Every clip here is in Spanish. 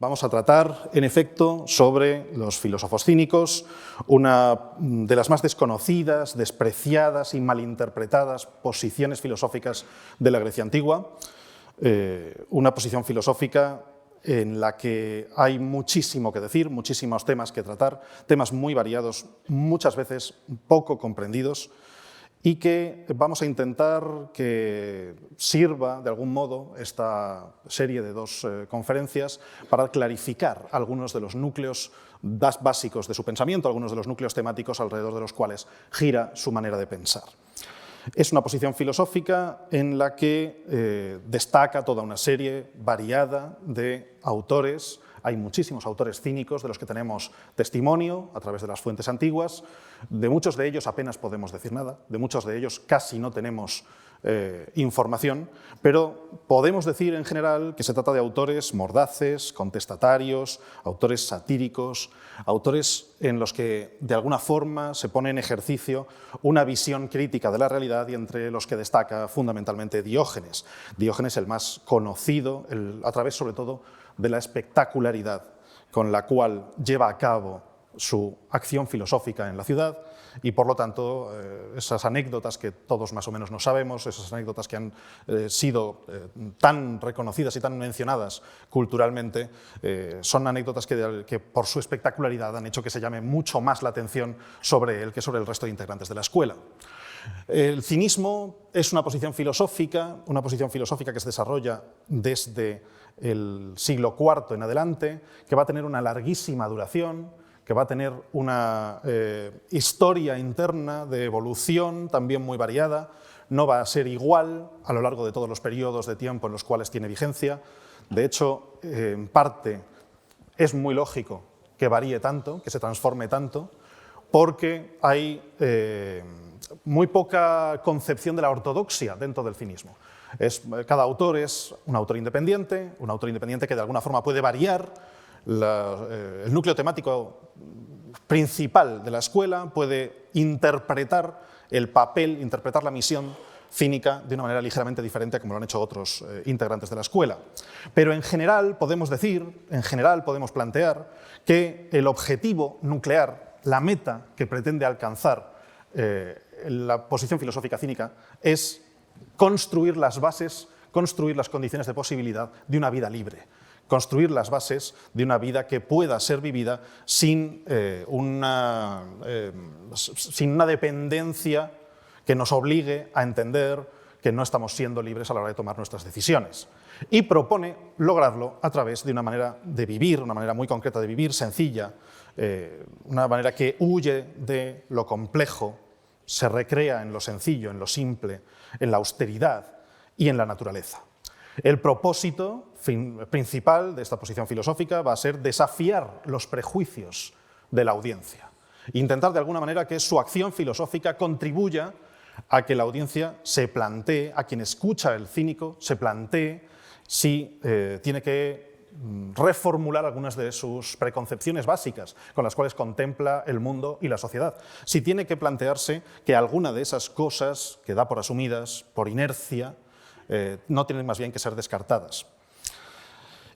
Vamos a tratar, en efecto, sobre los filósofos cínicos, una de las más desconocidas, despreciadas y malinterpretadas posiciones filosóficas de la Grecia antigua, una posición filosófica en la que hay muchísimo que decir, muchísimos temas que tratar, temas muy variados, muchas veces poco comprendidos, y que vamos a intentar que sirva de algún modo esta serie de dos conferencias para clarificar algunos de los núcleos básicos de su pensamiento, algunos de los núcleos temáticos alrededor de los cuales gira su manera de pensar. Es una posición filosófica en la que destaca toda una serie variada de autores. Hay muchísimos autores cínicos de los que tenemos testimonio a través de las fuentes antiguas. De muchos de ellos apenas podemos decir nada, de muchos de ellos casi no tenemos información, pero podemos decir en general que se trata de autores mordaces, contestatarios, autores satíricos, autores en los que de alguna forma se pone en ejercicio una visión crítica de la realidad y entre los que destaca fundamentalmente Diógenes. Diógenes, el más conocido, a través sobre todo de la espectacularidad con la cual lleva a cabo su acción filosófica en la ciudad y, por lo tanto, esas anécdotas que todos más o menos no sabemos, esas anécdotas que han sido tan reconocidas y tan mencionadas culturalmente, son anécdotas que por su espectacularidad han hecho que se llame mucho más la atención sobre él que sobre el resto de integrantes de la escuela. El cinismo es una posición filosófica que se desarrolla desde el siglo IV en adelante, que va a tener una larguísima duración, que va a tener una historia interna de evolución también muy variada, no va a ser igual a lo largo de todos los periodos de tiempo en los cuales tiene vigencia. De hecho, en parte es muy lógico que varíe tanto, que se transforme tanto, porque hay muy poca concepción de la ortodoxia dentro del cinismo. Cada autor es un autor independiente que de alguna forma puede variar el núcleo temático principal de la escuela, puede interpretar el papel, interpretar la misión cínica de una manera ligeramente diferente a como lo han hecho otros integrantes de la escuela. Pero en general podemos plantear que el objetivo nuclear, la meta que pretende alcanzar la posición filosófica cínica es construir las bases, construir las condiciones de posibilidad de una vida libre, construir las bases de una vida que pueda ser vivida sin una dependencia que nos obligue a entender que no estamos siendo libres a la hora de tomar nuestras decisiones. Y propone lograrlo a través de una manera de vivir, una manera muy concreta de vivir, sencilla, una manera que huye de lo complejo, se recrea en lo sencillo, en lo simple, en la austeridad y en la naturaleza. El propósito principal de esta posición filosófica va a ser desafiar los prejuicios de la audiencia, intentar de alguna manera que su acción filosófica contribuya a que la audiencia se plantee, a quien escucha el cínico, se plantee si tiene que reformular algunas de sus preconcepciones básicas con las cuales contempla el mundo y la sociedad. Si tiene que plantearse que alguna de esas cosas que da por asumidas, por inercia, no tienen más bien que ser descartadas.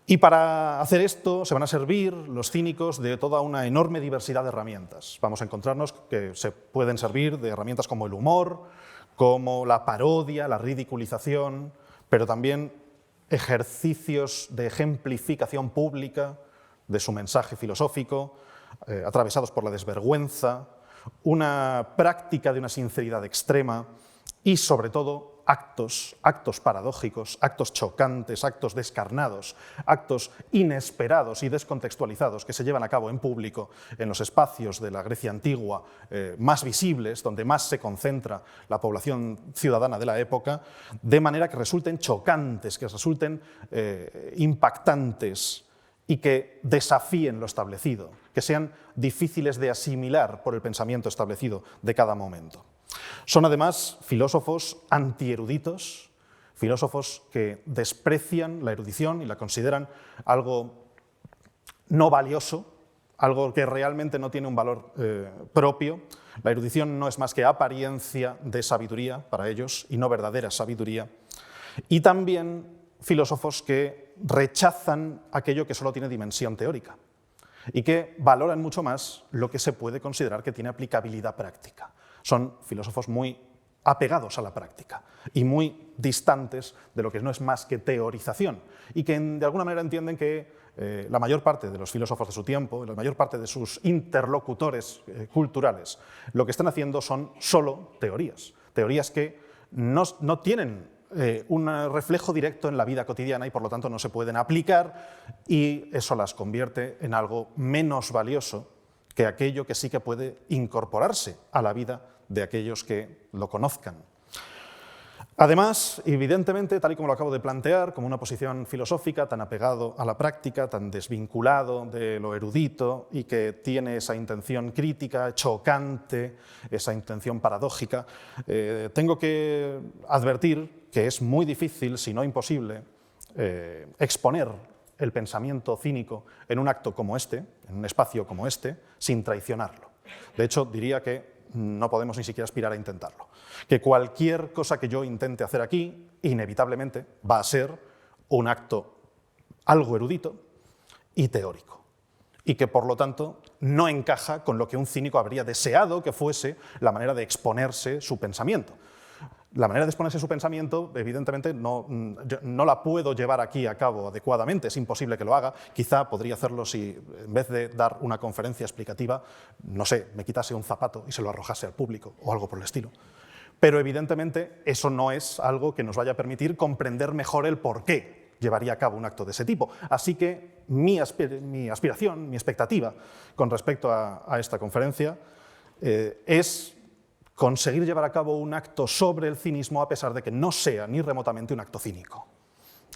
Y para hacer esto se van a servir los cínicos de toda una enorme diversidad de herramientas. Vamos a encontrarnos que se pueden servir de herramientas como el humor, como la parodia, la ridiculización, pero también ejercicios de ejemplificación pública de su mensaje filosófico, atravesados por la desvergüenza, una práctica de una sinceridad extrema y, sobre todo, actos paradójicos, actos chocantes, actos descarnados, actos inesperados y descontextualizados que se llevan a cabo en público en los espacios de la Grecia antigua más visibles, donde más se concentra la población ciudadana de la época, de manera que resulten chocantes, que resulten impactantes y que desafíen lo establecido, que sean difíciles de asimilar por el pensamiento establecido de cada momento. Son además filósofos antieruditos, filósofos que desprecian la erudición y la consideran algo no valioso, algo que realmente no tiene un valor propio. La erudición no es más que apariencia de sabiduría para ellos y no verdadera sabiduría. Y también filósofos que rechazan aquello que solo tiene dimensión teórica y que valoran mucho más lo que se puede considerar que tiene aplicabilidad práctica. Son filósofos muy apegados a la práctica y muy distantes de lo que no es más que teorización y que de alguna manera entienden que la mayor parte de los filósofos de su tiempo, la mayor parte de sus interlocutores culturales, lo que están haciendo son solo teorías, teorías que no tienen un reflejo directo en la vida cotidiana y por lo tanto no se pueden aplicar, y eso las convierte en algo menos valioso que aquello que sí que puede incorporarse a la vida de aquellos que lo conozcan. Además, evidentemente, tal y como lo acabo de plantear, como una posición filosófica tan apegado a la práctica, tan desvinculado de lo erudito y que tiene esa intención crítica, chocante, esa intención paradójica, tengo que advertir que es muy difícil, si no imposible, exponer el pensamiento cínico en un acto como este, en un espacio como este, sin traicionarlo. De hecho, diría que no podemos ni siquiera aspirar a intentarlo. Que cualquier cosa que yo intente hacer aquí, inevitablemente, va a ser un acto algo erudito y teórico. Y que, por lo tanto, no encaja con lo que un cínico habría deseado que fuese la manera de exponerse su pensamiento. La manera de exponerse su pensamiento, evidentemente, no la puedo llevar aquí a cabo adecuadamente, es imposible que lo haga. Quizá podría hacerlo si, en vez de dar una conferencia explicativa, no sé, me quitase un zapato y se lo arrojase al público o algo por el estilo. Pero, evidentemente, eso no es algo que nos vaya a permitir comprender mejor el por qué llevaría a cabo un acto de ese tipo. Así que mi aspiración, mi expectativa con respecto a esta conferencia es conseguir llevar a cabo un acto sobre el cinismo a pesar de que no sea ni remotamente un acto cínico.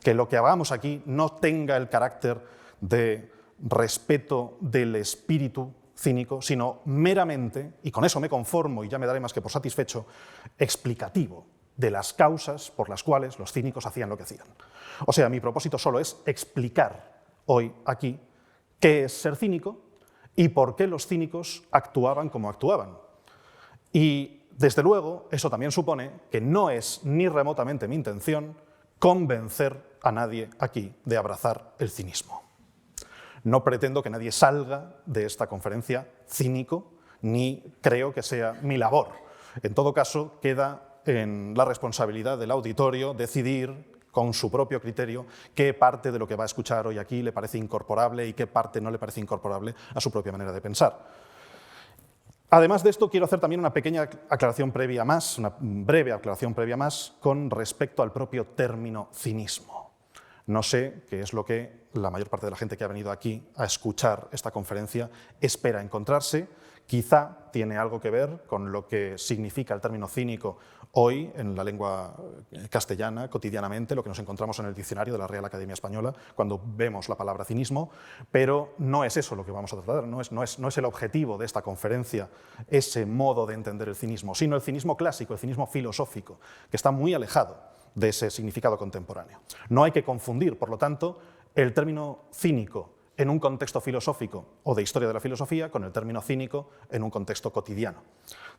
Que lo que hagamos aquí no tenga el carácter de respeto del espíritu cínico, sino meramente, y con eso me conformo y ya me daré más que por satisfecho, explicativo de las causas por las cuales los cínicos hacían lo que hacían. O sea, mi propósito solo es explicar hoy aquí qué es ser cínico y por qué los cínicos actuaban como actuaban. Y, desde luego, eso también supone que no es ni remotamente mi intención convencer a nadie aquí de abrazar el cinismo. No pretendo que nadie salga de esta conferencia cínico, ni creo que sea mi labor. En todo caso, queda en la responsabilidad del auditorio decidir con su propio criterio qué parte de lo que va a escuchar hoy aquí le parece incorporable y qué parte no le parece incorporable a su propia manera de pensar. Además de esto, quiero hacer también una pequeña aclaración previa más, una breve aclaración previa más, con respecto al propio término cinismo. No sé qué es lo que la mayor parte de la gente que ha venido aquí a escuchar esta conferencia espera encontrarse. Quizá tiene algo que ver con lo que significa el término cínico hoy en la lengua castellana, cotidianamente, lo que nos encontramos en el diccionario de la Real Academia Española cuando vemos la palabra cinismo, pero no es eso lo que vamos a tratar, no es el objetivo de esta conferencia ese modo de entender el cinismo, sino el cinismo clásico, el cinismo filosófico, que está muy alejado de ese significado contemporáneo. No hay que confundir, por lo tanto, el término cínico en un contexto filosófico o de historia de la filosofía con el término cínico en un contexto cotidiano.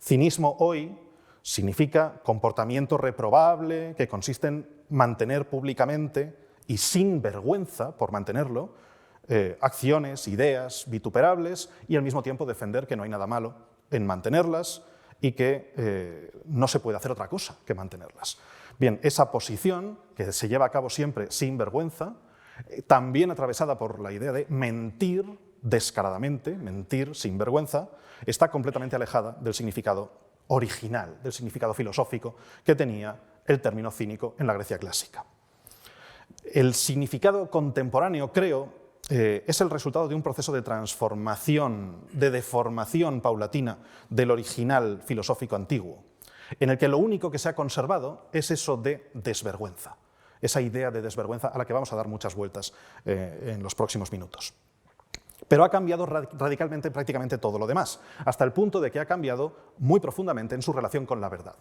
Cinismo hoy significa comportamiento reprobable que consiste en mantener públicamente y sin vergüenza por mantenerlo acciones, ideas vituperables y al mismo tiempo defender que no hay nada malo en mantenerlas y que no se puede hacer otra cosa que mantenerlas. Bien, esa posición que se lleva a cabo siempre sin vergüenza, también atravesada por la idea de mentir descaradamente, mentir sin vergüenza, está completamente alejada del significado original, del significado filosófico que tenía el término cínico en la Grecia clásica. El significado contemporáneo, creo, es el resultado de un proceso de transformación, de deformación paulatina del original filosófico antiguo, en el que lo único que se ha conservado es eso de desvergüenza. Esa idea de desvergüenza a la que vamos a dar muchas vueltas en los próximos minutos. Pero ha cambiado radicalmente prácticamente todo lo demás, hasta el punto de que ha cambiado muy profundamente en su relación con la verdad.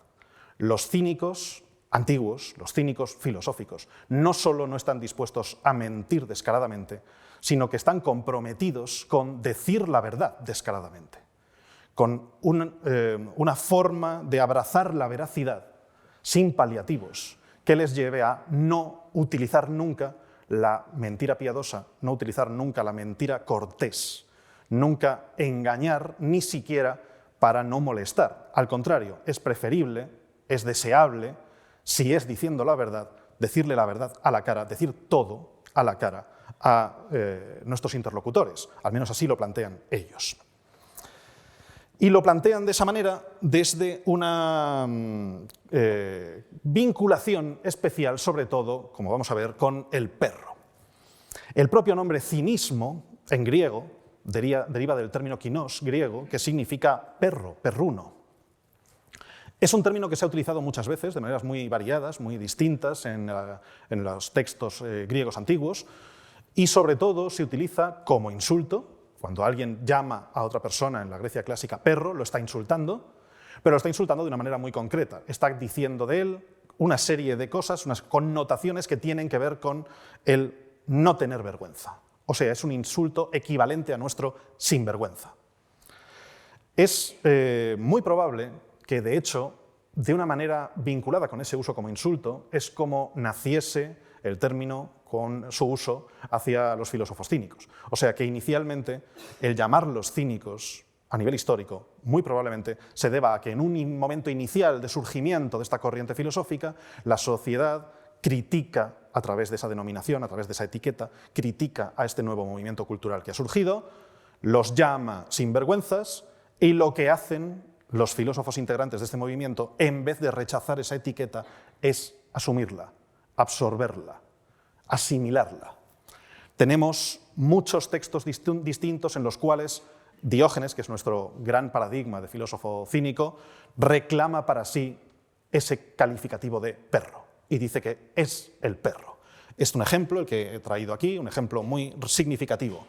Los cínicos antiguos, los cínicos filosóficos, no solo no están dispuestos a mentir descaradamente, sino que están comprometidos con decir la verdad descaradamente, con una forma de abrazar la veracidad sin paliativos, que les lleve a no utilizar nunca la mentira piadosa, no utilizar nunca la mentira cortés, nunca engañar ni siquiera para no molestar. Al contrario, es preferible, es deseable, si es diciendo la verdad, decirle la verdad a la cara, decir todo a la cara a nuestros interlocutores. Al menos así lo plantean ellos. Y lo plantean de esa manera desde una vinculación especial, sobre todo, como vamos a ver, con el perro. El propio nombre cinismo, en griego, deriva del término kinos, griego, que significa perro, perruno. Es un término que se ha utilizado muchas veces, de maneras muy variadas, muy distintas, en los textos griegos antiguos, y sobre todo se utiliza como insulto. Cuando alguien llama a otra persona en la Grecia clásica perro, lo está insultando, pero lo está insultando de una manera muy concreta. Está diciendo de él una serie de cosas, unas connotaciones que tienen que ver con el no tener vergüenza. O sea, es un insulto equivalente a nuestro sinvergüenza. Es muy probable que, de hecho, de una manera vinculada con ese uso como insulto, es como naciese el término con su uso hacia los filósofos cínicos. O sea que inicialmente el llamarlos cínicos a nivel histórico muy probablemente se deba a que en un momento inicial de surgimiento de esta corriente filosófica la sociedad critica a través de esa denominación, a través de esa etiqueta, critica a este nuevo movimiento cultural que ha surgido, los llama sinvergüenzas y lo que hacen los filósofos integrantes de este movimiento, en vez de rechazar esa etiqueta, es asumirla, absorberla, asimilarla. Tenemos muchos textos distintos en los cuales Diógenes, que es nuestro gran paradigma de filósofo cínico, reclama para sí ese calificativo de perro y dice que es el perro. Es un ejemplo el que he traído aquí, un ejemplo muy significativo.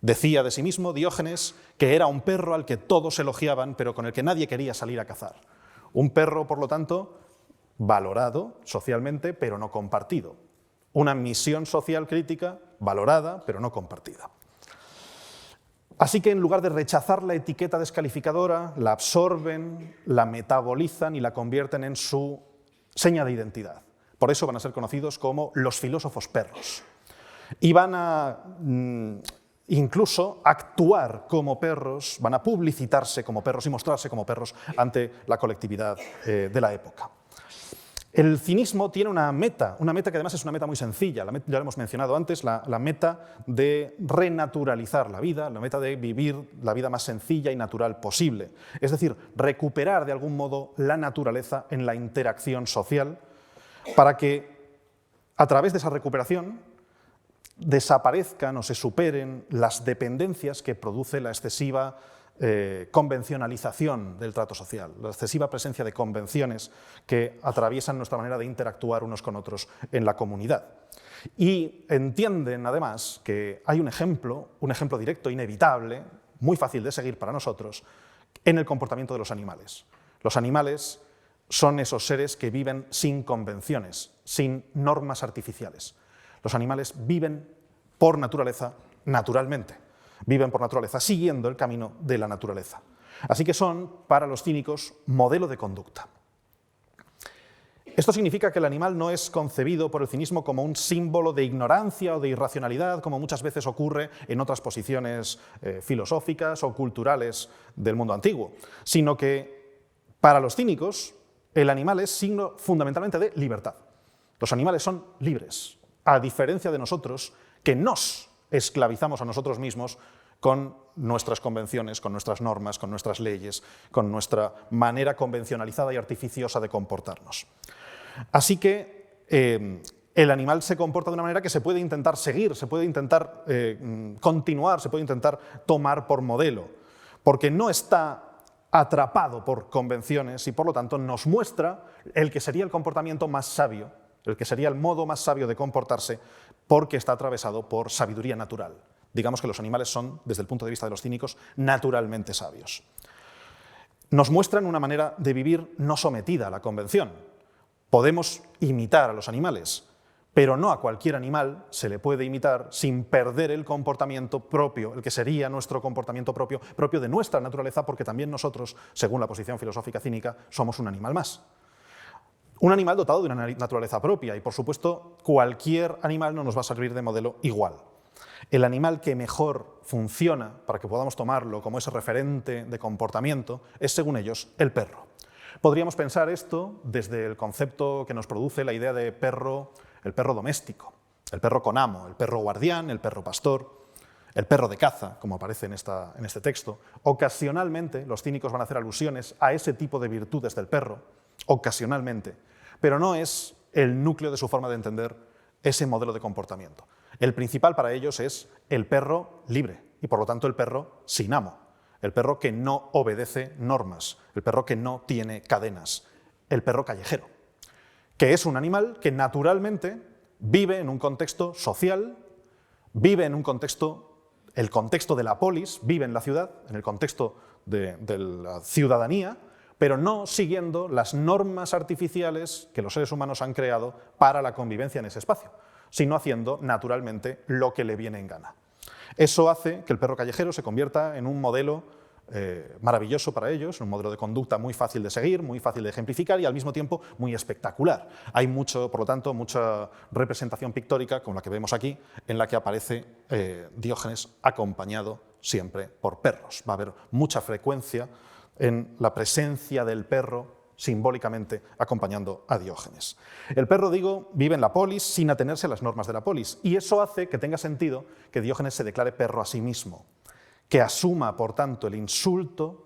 Decía de sí mismo Diógenes que era un perro al que todos elogiaban, pero con el que nadie quería salir a cazar. Un perro, por lo tanto, valorado socialmente, pero no compartido. Una misión social crítica valorada, pero no compartida. Así que en lugar de rechazar la etiqueta descalificadora, la absorben, la metabolizan y la convierten en su seña de identidad. Por eso van a ser conocidos como los filósofos perros. Y van a incluso actuar como perros, van a publicitarse como perros y mostrarse como perros ante la colectividad de la época. El cinismo tiene una meta que además es una meta muy sencilla, ya lo hemos mencionado antes, la meta de renaturalizar la vida, la meta de vivir la vida más sencilla y natural posible. Es decir, recuperar de algún modo la naturaleza en la interacción social para que a través de esa recuperación desaparezcan o se superen las dependencias que produce la excesiva convencionalización del trato social, la excesiva presencia de convenciones que atraviesan nuestra manera de interactuar unos con otros en la comunidad. Y entienden, además, que hay un ejemplo directo, inevitable, muy fácil de seguir para nosotros, en el comportamiento de los animales. Los animales son esos seres que viven sin convenciones, sin normas artificiales. Los animales viven por naturaleza, naturalmente. Viven por naturaleza, siguiendo el camino de la naturaleza. Así que son, para los cínicos, modelo de conducta. Esto significa que el animal no es concebido por el cinismo como un símbolo de ignorancia o de irracionalidad, como muchas veces ocurre en otras posiciones filosóficas o culturales del mundo antiguo, sino que, para los cínicos, el animal es signo fundamentalmente de libertad. Los animales son libres, a diferencia de nosotros, que nos esclavizamos a nosotros mismos con nuestras convenciones, con nuestras normas, con nuestras leyes, con nuestra manera convencionalizada y artificiosa de comportarnos. Así que el animal se comporta de una manera que se puede intentar seguir, se puede intentar continuar, se puede intentar tomar por modelo, porque no está atrapado por convenciones y por lo tanto nos muestra el que sería el comportamiento más sabio, el que sería el modo más sabio de comportarse, porque está atravesado por sabiduría natural. Digamos que los animales son, desde el punto de vista de los cínicos, naturalmente sabios. Nos muestran una manera de vivir no sometida a la convención. Podemos imitar a los animales, pero no a cualquier animal se le puede imitar sin perder el comportamiento propio, el que sería nuestro comportamiento propio de nuestra naturaleza, porque también nosotros, según la posición filosófica cínica, somos un animal más. Un animal dotado de una naturaleza propia y, por supuesto, cualquier animal no nos va a servir de modelo igual. El animal que mejor funciona, para que podamos tomarlo como ese referente de comportamiento, es, según ellos, el perro. Podríamos pensar esto desde el concepto que nos produce la idea de perro, el perro doméstico, el perro con amo, el perro guardián, el perro pastor, el perro de caza, como aparece en este texto. Ocasionalmente los cínicos van a hacer alusiones a ese tipo de virtudes del perro, ocasionalmente, pero no es el núcleo de su forma de entender ese modelo de comportamiento. El principal para ellos es el perro libre y, por lo tanto, el perro sin amo, el perro que no obedece normas, el perro que no tiene cadenas, el perro callejero, que es un animal que naturalmente vive en un contexto social, vive en un contexto, el contexto de la polis, vive en la ciudad, en el contexto de la ciudadanía, pero no siguiendo las normas artificiales que los seres humanos han creado para la convivencia en ese espacio, sino haciendo naturalmente lo que le viene en gana. Eso hace que el perro callejero se convierta en un modelo maravilloso para ellos, un modelo de conducta muy fácil de seguir, muy fácil de ejemplificar y al mismo tiempo muy espectacular. Hay por lo tanto, mucha representación pictórica, como la que vemos aquí, en la que aparece Diógenes acompañado siempre por perros. Va a haber mucha frecuencia en la presencia del perro simbólicamente acompañando a Diógenes. El perro, digo, vive en la polis sin atenerse a las normas de la polis, y eso hace que tenga sentido que Diógenes se declare perro a sí mismo, que asuma, por tanto, el insulto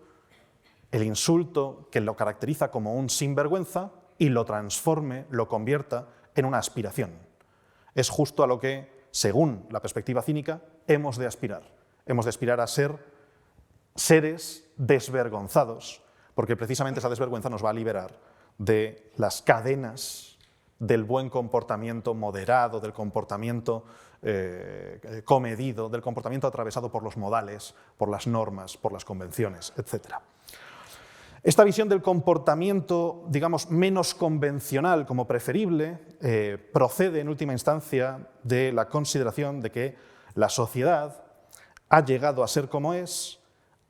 que lo caracteriza como un sinvergüenza y lo transforme, lo convierta en una aspiración. Es justo a lo que, según la perspectiva cínica, hemos de aspirar. Hemos de aspirar a ser seres desvergonzados, porque precisamente esa desvergüenza nos va a liberar de las cadenas del buen comportamiento moderado, del comportamiento comedido, del comportamiento atravesado por los modales, por las normas, por las convenciones, etc. Esta visión del comportamiento, digamos, menos convencional como preferible, procede en última instancia de la consideración de que la sociedad ha llegado a ser como es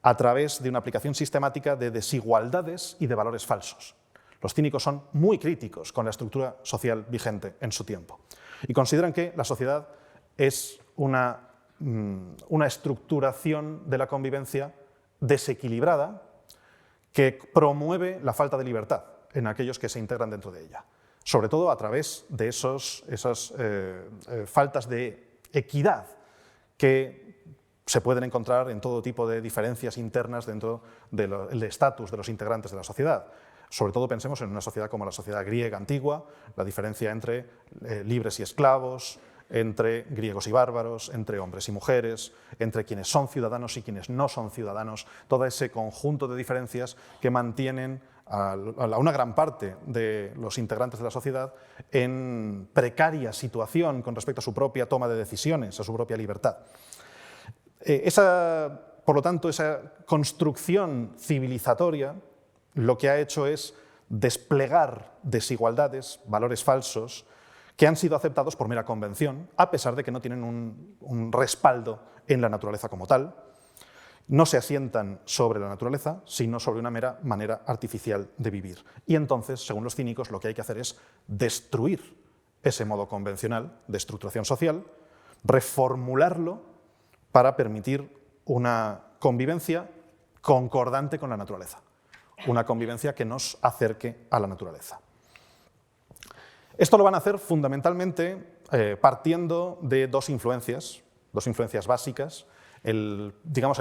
a través de una aplicación sistemática de desigualdades y de valores falsos. Los cínicos son muy críticos con la estructura social vigente en su tiempo y consideran que la sociedad es una estructuración de la convivencia desequilibrada que promueve la falta de libertad en aquellos que se integran dentro de ella, sobre todo a través de esas faltas de equidad que se pueden encontrar en todo tipo de diferencias internas dentro del estatus de los integrantes de la sociedad. Sobre todo pensemos en una sociedad como la sociedad griega antigua, la diferencia entre libres y esclavos, entre griegos y bárbaros, entre hombres y mujeres, entre quienes son ciudadanos y quienes no son ciudadanos, todo ese conjunto de diferencias que mantienen a una gran parte de los integrantes de la sociedad en precaria situación con respecto a su propia toma de decisiones, a su propia libertad. Por lo tanto, esa construcción civilizatoria lo que ha hecho es desplegar desigualdades, valores falsos, que han sido aceptados por mera convención, a pesar de que no tienen un respaldo en la naturaleza como tal. No se asientan sobre la naturaleza, sino sobre una mera manera artificial de vivir. Y entonces, según los cínicos, lo que hay que hacer es destruir ese modo convencional de estructuración social, reformularlo para permitir una convivencia concordante con la naturaleza, una convivencia que nos acerque a la naturaleza. Esto lo van a hacer fundamentalmente partiendo de dos influencias básicas. El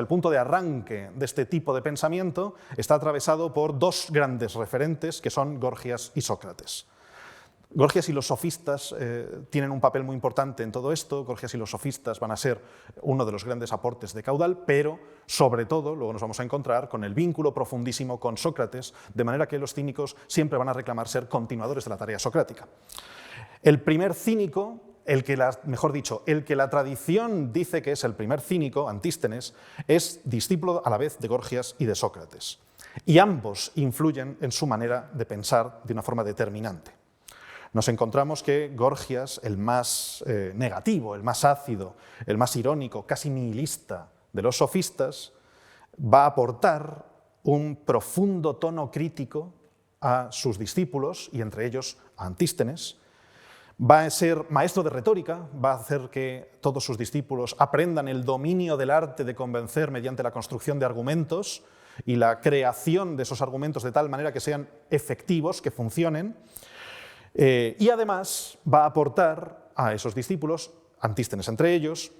punto de arranque de este tipo de pensamiento está atravesado por dos grandes referentes que son Gorgias y Sócrates. Gorgias y los sofistas tienen un papel muy importante en todo esto. Gorgias y los sofistas van a ser uno de los grandes aportes de Caudal, pero sobre todo luego nos vamos a encontrar con el vínculo profundísimo con Sócrates, de manera que los cínicos siempre van a reclamar ser continuadores de la tarea socrática. El primer cínico, el que la tradición dice que es el primer cínico, Antístenes, es discípulo a la vez de Gorgias y de Sócrates, y ambos influyen en su manera de pensar de una forma determinante. Nos encontramos que Gorgias, el más negativo, el más ácido, el más irónico, casi nihilista de los sofistas, va a aportar un profundo tono crítico a sus discípulos, y entre ellos a Antístenes. Va a ser maestro de retórica, va a hacer que todos sus discípulos aprendan el dominio del arte de convencer mediante la construcción de argumentos y la creación de esos argumentos de tal manera que sean efectivos, que funcionen. Y además va a aportar a esos discípulos, Antístenes entre ellos,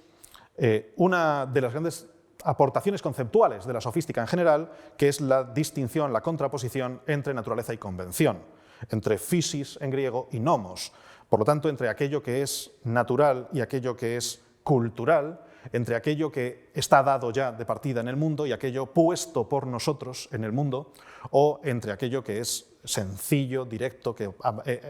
una de las grandes aportaciones conceptuales de la sofística en general, que es la distinción, la contraposición entre naturaleza y convención, entre physis en griego y nomos. Por lo tanto, entre aquello que es natural y aquello que es cultural, entre aquello que está dado ya de partida en el mundo y aquello puesto por nosotros en el mundo, o entre aquello que es sencillo, directo, que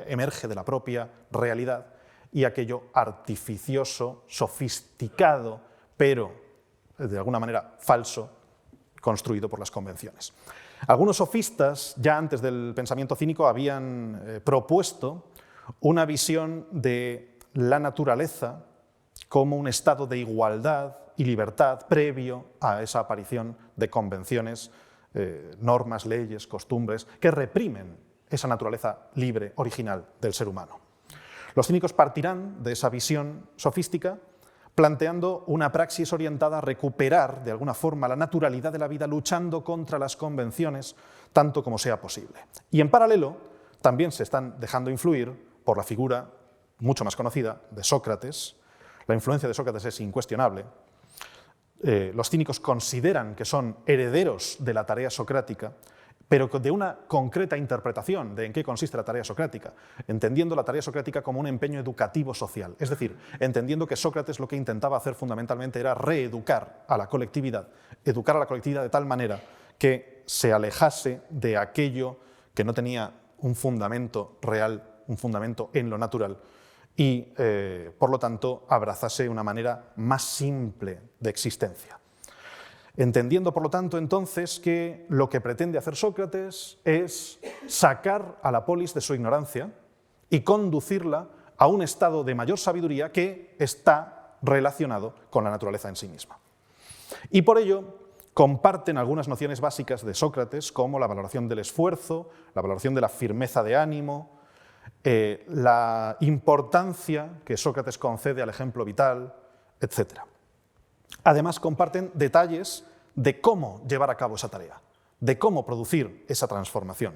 emerge de la propia realidad, y aquello artificioso, sofisticado, pero de alguna manera falso, construido por las convenciones. Algunos sofistas, ya antes del pensamiento cínico, habían propuesto una visión de la naturaleza como un estado de igualdad y libertad previo a esa aparición de convenciones, normas, leyes, costumbres, que reprimen esa naturaleza libre, original del ser humano. Los cínicos partirán de esa visión sofística planteando una praxis orientada a recuperar de alguna forma la naturalidad de la vida, luchando contra las convenciones tanto como sea posible. Y en paralelo también se están dejando influir por la figura mucho más conocida de Sócrates. La influencia de Sócrates es incuestionable. Los cínicos consideran que son herederos de la tarea socrática, pero de una concreta interpretación de en qué consiste la tarea socrática, entendiendo la tarea socrática como un empeño educativo social, es decir, entendiendo que Sócrates lo que intentaba hacer fundamentalmente era reeducar a la colectividad, educar a la colectividad de tal manera que se alejase de aquello que no tenía un fundamento real, un fundamento en lo natural, y por lo tanto abrazase una manera más simple de existencia. Entendiendo, por lo tanto, entonces que lo que pretende hacer Sócrates es sacar a la polis de su ignorancia y conducirla a un estado de mayor sabiduría que está relacionado con la naturaleza en sí misma. Y por ello comparten algunas nociones básicas de Sócrates, como la valoración del esfuerzo, la valoración de la firmeza de ánimo, la importancia que Sócrates concede al ejemplo vital, etc. Además, comparten detalles de cómo llevar a cabo esa tarea, de cómo producir esa transformación,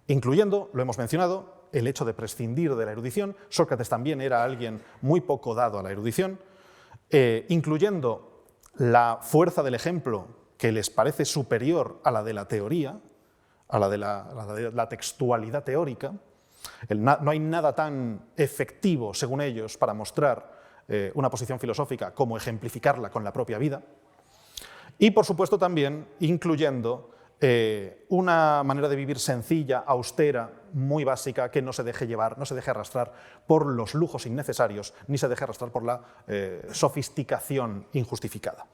incluyendo, lo hemos mencionado, el hecho de prescindir de la erudición. Sócrates también era alguien muy poco dado a la erudición, incluyendo la fuerza del ejemplo que les parece superior a la de la teoría, a la de la textualidad teórica. No hay nada tan efectivo, según ellos, para mostrar una posición filosófica como ejemplificarla con la propia vida. Y, por supuesto, también incluyendo una manera de vivir sencilla, austera, muy básica, que no se deje llevar, no se deje arrastrar por los lujos innecesarios, ni se deje arrastrar por la sofisticación injustificada.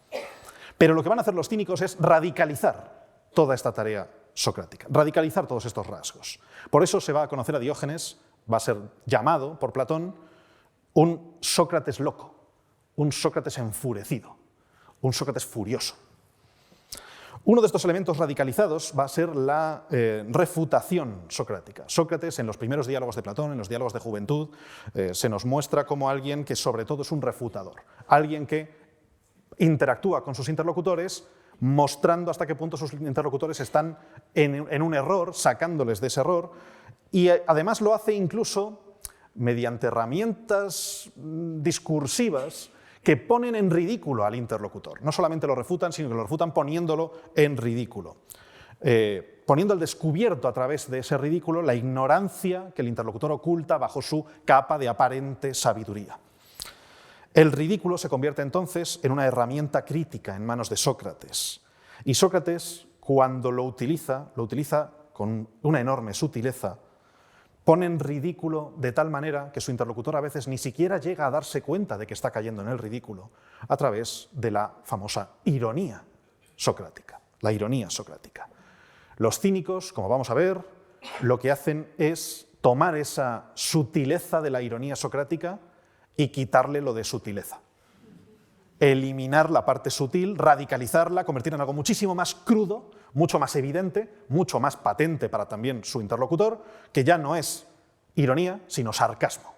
Pero lo que van a hacer los cínicos es radicalizar toda esta tarea socrática, radicalizar todos estos rasgos. Por eso se va a conocer a Diógenes, va a ser llamado por Platón un Sócrates loco, un Sócrates enfurecido, un Sócrates furioso. Uno de estos elementos radicalizados va a ser la refutación socrática. Sócrates, en los primeros diálogos de Platón, en los diálogos de juventud, se nos muestra como alguien que sobre todo es un refutador, alguien que interactúa con sus interlocutores mostrando hasta qué punto sus interlocutores están en un error, sacándoles de ese error, y además lo hace incluso mediante herramientas discursivas que ponen en ridículo al interlocutor. No solamente lo refutan, sino que lo refutan poniéndolo en ridículo, poniendo al descubierto a través de ese ridículo la ignorancia que el interlocutor oculta bajo su capa de aparente sabiduría. El ridículo se convierte entonces en una herramienta crítica en manos de Sócrates. Y Sócrates, cuando lo utiliza con una enorme sutileza, pone en ridículo de tal manera que su interlocutor a veces ni siquiera llega a darse cuenta de que está cayendo en el ridículo a través de la famosa ironía socrática, la ironía socrática. Los cínicos, como vamos a ver, lo que hacen es tomar esa sutileza de la ironía socrática y quitarle lo de sutileza. eliminar la parte sutil, radicalizarla, convertirla en algo muchísimo más crudo, mucho más evidente, mucho más patente para también su interlocutor, que ya no es ironía, sino sarcasmo.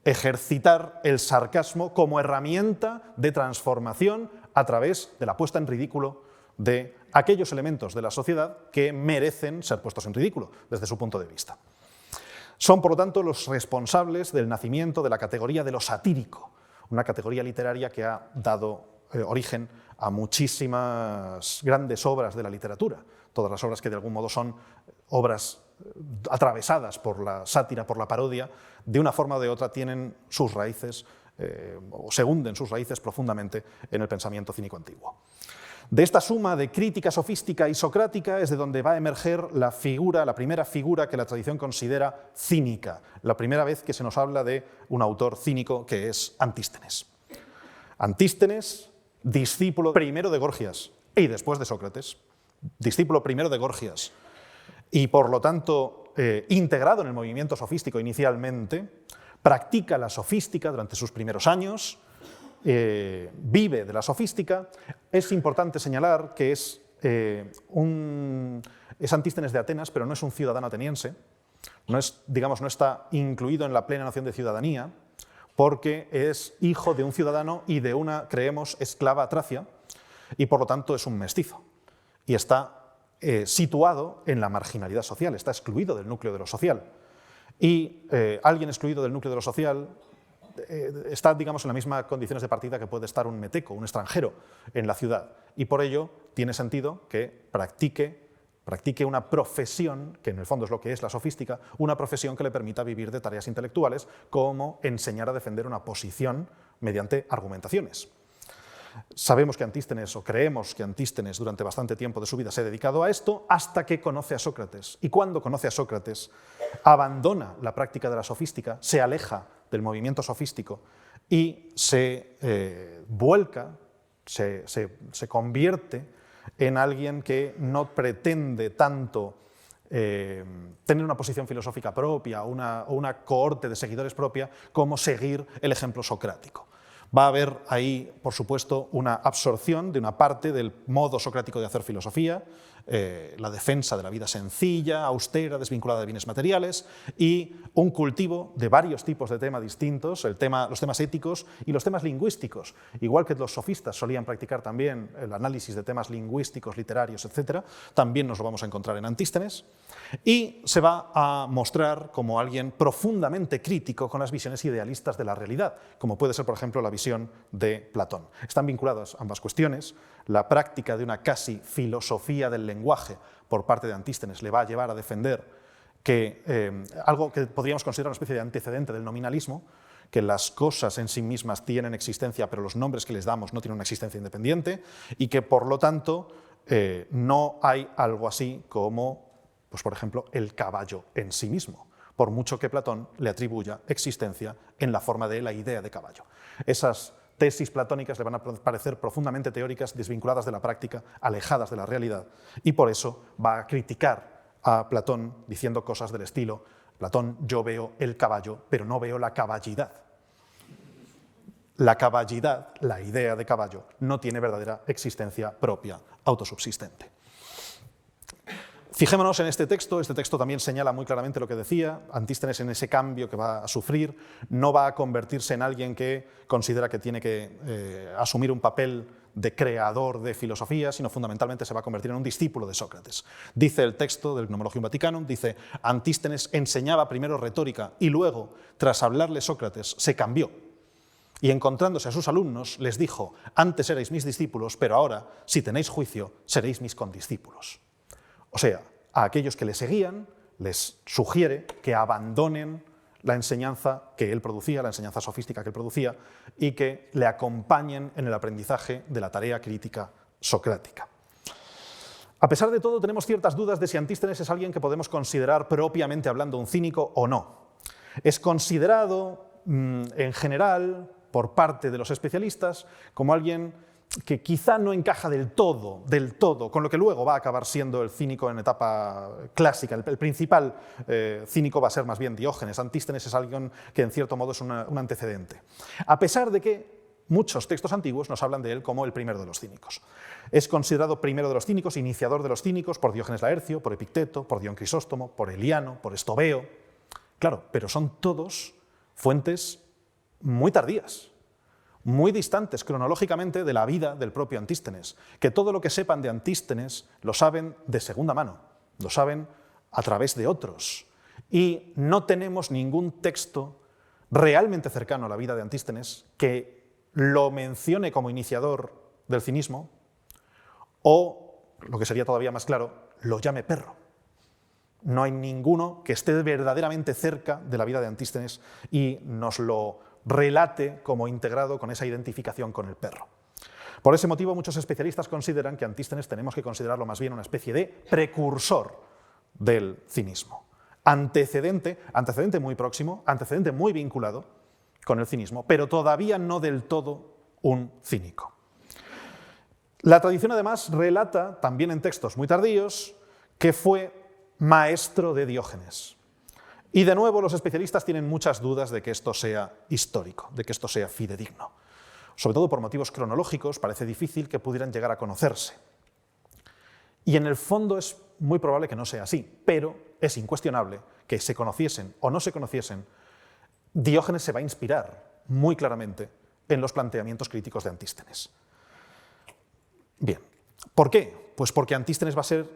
Ejercitar el sarcasmo como herramienta de transformación a través de la puesta en ridículo de aquellos elementos de la sociedad que merecen ser puestos en ridículo desde su punto de vista. Son, por lo tanto, los responsables del nacimiento de la categoría de lo satírico, una categoría literaria que ha dado origen a muchísimas grandes obras de la literatura, todas las obras que de algún modo son obras atravesadas por la sátira, por la parodia, de una forma o de otra tienen sus raíces, o se hunden sus raíces profundamente en el pensamiento cínico antiguo. De esta suma de crítica sofística y socrática es de donde va a emerger la primera figura que la tradición considera cínica, la primera vez que se nos habla de un autor cínico, que es Antístenes. Antístenes, discípulo primero de Gorgias y después de Sócrates, discípulo primero de Gorgias y por lo tanto integrado en el movimiento sofístico inicialmente, practica la sofística durante sus primeros años, vive de la sofística. Es importante señalar que es Antístenes de Atenas, pero no es un ciudadano ateniense, no está incluido en la plena noción de ciudadanía, porque es hijo de un ciudadano y de una, creemos, esclava tracia, y por lo tanto es un mestizo, y está situado en la marginalidad social, está excluido del núcleo de lo social. Y alguien excluido del núcleo de lo social está, digamos, en las mismas condiciones de partida que puede estar un meteco, un extranjero, en la ciudad. Y por ello tiene sentido que practique una profesión, que en el fondo es lo que es la sofística, una profesión que le permita vivir de tareas intelectuales, como enseñar a defender una posición mediante argumentaciones. Sabemos que Antístenes, o creemos que Antístenes durante bastante tiempo de su vida se ha dedicado a esto, hasta que conoce a Sócrates. Y cuando conoce a Sócrates, abandona la práctica de la sofística, se aleja del movimiento sofístico y se vuelca, se convierte en alguien que no pretende tanto tener una posición filosófica propia o una cohorte de seguidores propia, como seguir el ejemplo socrático. Va a haber ahí, por supuesto, una absorción de una parte del modo socrático de hacer filosofía, la defensa de la vida sencilla, austera, desvinculada de bienes materiales, y un cultivo de varios tipos de temas distintos, los temas éticos y los temas lingüísticos. Igual que los sofistas solían practicar también el análisis de temas lingüísticos, literarios, etc., también nos lo vamos a encontrar en Antístenes, y se va a mostrar como alguien profundamente crítico con las visiones idealistas de la realidad, como puede ser, por ejemplo, la visión de Platón. Están vinculadas ambas cuestiones. La práctica de una casi filosofía del lenguaje por parte de Antístenes le va a llevar a defender que algo que podríamos considerar una especie de antecedente del nominalismo, que las cosas en sí mismas tienen existencia, pero los nombres que les damos no tienen una existencia independiente, y que por lo tanto no hay algo así como, pues, por ejemplo, el caballo en sí mismo, por mucho que Platón le atribuya existencia en la forma de la idea de caballo. Esas tesis platónicas le van a parecer profundamente teóricas, desvinculadas de la práctica, alejadas de la realidad, y por eso va a criticar a Platón diciendo cosas del estilo: Platón, yo veo el caballo, pero no veo la caballidad. La caballidad, la idea de caballo, no tiene verdadera existencia propia, autosubsistente. Fijémonos en este texto también señala muy claramente lo que decía. Antístenes, en ese cambio que va a sufrir, no va a convertirse en alguien que considera que tiene que asumir un papel de creador de filosofía, sino fundamentalmente se va a convertir en un discípulo de Sócrates. Dice el texto del Gnomologium Vaticanum, dice: Antístenes enseñaba primero retórica y luego, tras hablarle Sócrates, se cambió. Y encontrándose a sus alumnos, les dijo: antes erais mis discípulos, pero ahora, si tenéis juicio, seréis mis condiscípulos. O sea, a aquellos que le seguían les sugiere que abandonen la enseñanza que él producía, la enseñanza sofística que él producía, y que le acompañen en el aprendizaje de la tarea crítica socrática. A pesar de todo, tenemos ciertas dudas de si Antístenes es alguien que podemos considerar propiamente hablando un cínico o no. Es considerado en general, por parte de los especialistas, como alguien que quizá no encaja del todo, con lo que luego va a acabar siendo el cínico en etapa clásica. El principal cínico va a ser más bien Diógenes. Antístenes es alguien que en cierto modo es un antecedente. A pesar de que muchos textos antiguos nos hablan de él como el primero de los cínicos. Es considerado primero de los cínicos, iniciador de los cínicos, por Diógenes Laercio, por Epicteto, por Dion Crisóstomo, por Eliano, por Estobeo. Claro, pero son todos fuentes muy tardías, muy distantes cronológicamente de la vida del propio Antístenes, que todo lo que sepan de Antístenes lo saben de segunda mano, lo saben a través de otros. Y no tenemos ningún texto realmente cercano a la vida de Antístenes que lo mencione como iniciador del cinismo o, lo que sería todavía más claro, lo llame perro. No hay ninguno que esté verdaderamente cerca de la vida de Antístenes y nos lo relate como integrado con esa identificación con el perro. Por ese motivo, muchos especialistas consideran que Antístenes tenemos que considerarlo más bien una especie de precursor del cinismo. Antecedente muy próximo, antecedente muy vinculado con el cinismo, pero todavía no del todo un cínico. La tradición, además, relata, también en textos muy tardíos, que fue maestro de Diógenes. Y de nuevo los especialistas tienen muchas dudas de que esto sea histórico, de que esto sea fidedigno. Sobre todo por motivos cronológicos, parece difícil que pudieran llegar a conocerse. Y en el fondo es muy probable que no sea así, pero es incuestionable que se conociesen o no se conociesen, Diógenes se va a inspirar muy claramente en los planteamientos críticos de Antístenes. Bien, ¿por qué? Pues porque Antístenes va a ser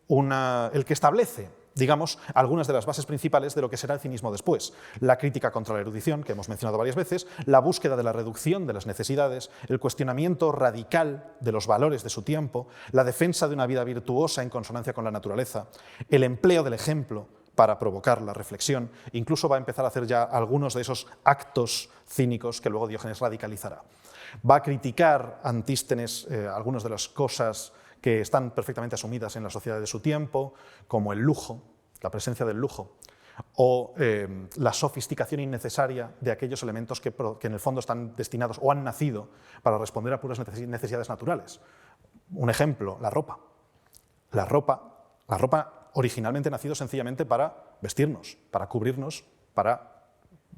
el que establece, digamos, algunas de las bases principales de lo que será el cinismo después. La crítica contra la erudición, que hemos mencionado varias veces, la búsqueda de la reducción de las necesidades, el cuestionamiento radical de los valores de su tiempo, la defensa de una vida virtuosa en consonancia con la naturaleza, el empleo del ejemplo para provocar la reflexión, incluso va a empezar a hacer ya algunos de esos actos cínicos que luego Diógenes radicalizará. Va a criticar Antístenes algunas de las cosas que están perfectamente asumidas en la sociedad de su tiempo, como el lujo, la presencia del lujo, o la sofisticación innecesaria de aquellos elementos que en el fondo están destinados o han nacido para responder a puras necesidades naturales. Un ejemplo, la ropa. La ropa originalmente ha nacido sencillamente para vestirnos, para cubrirnos, para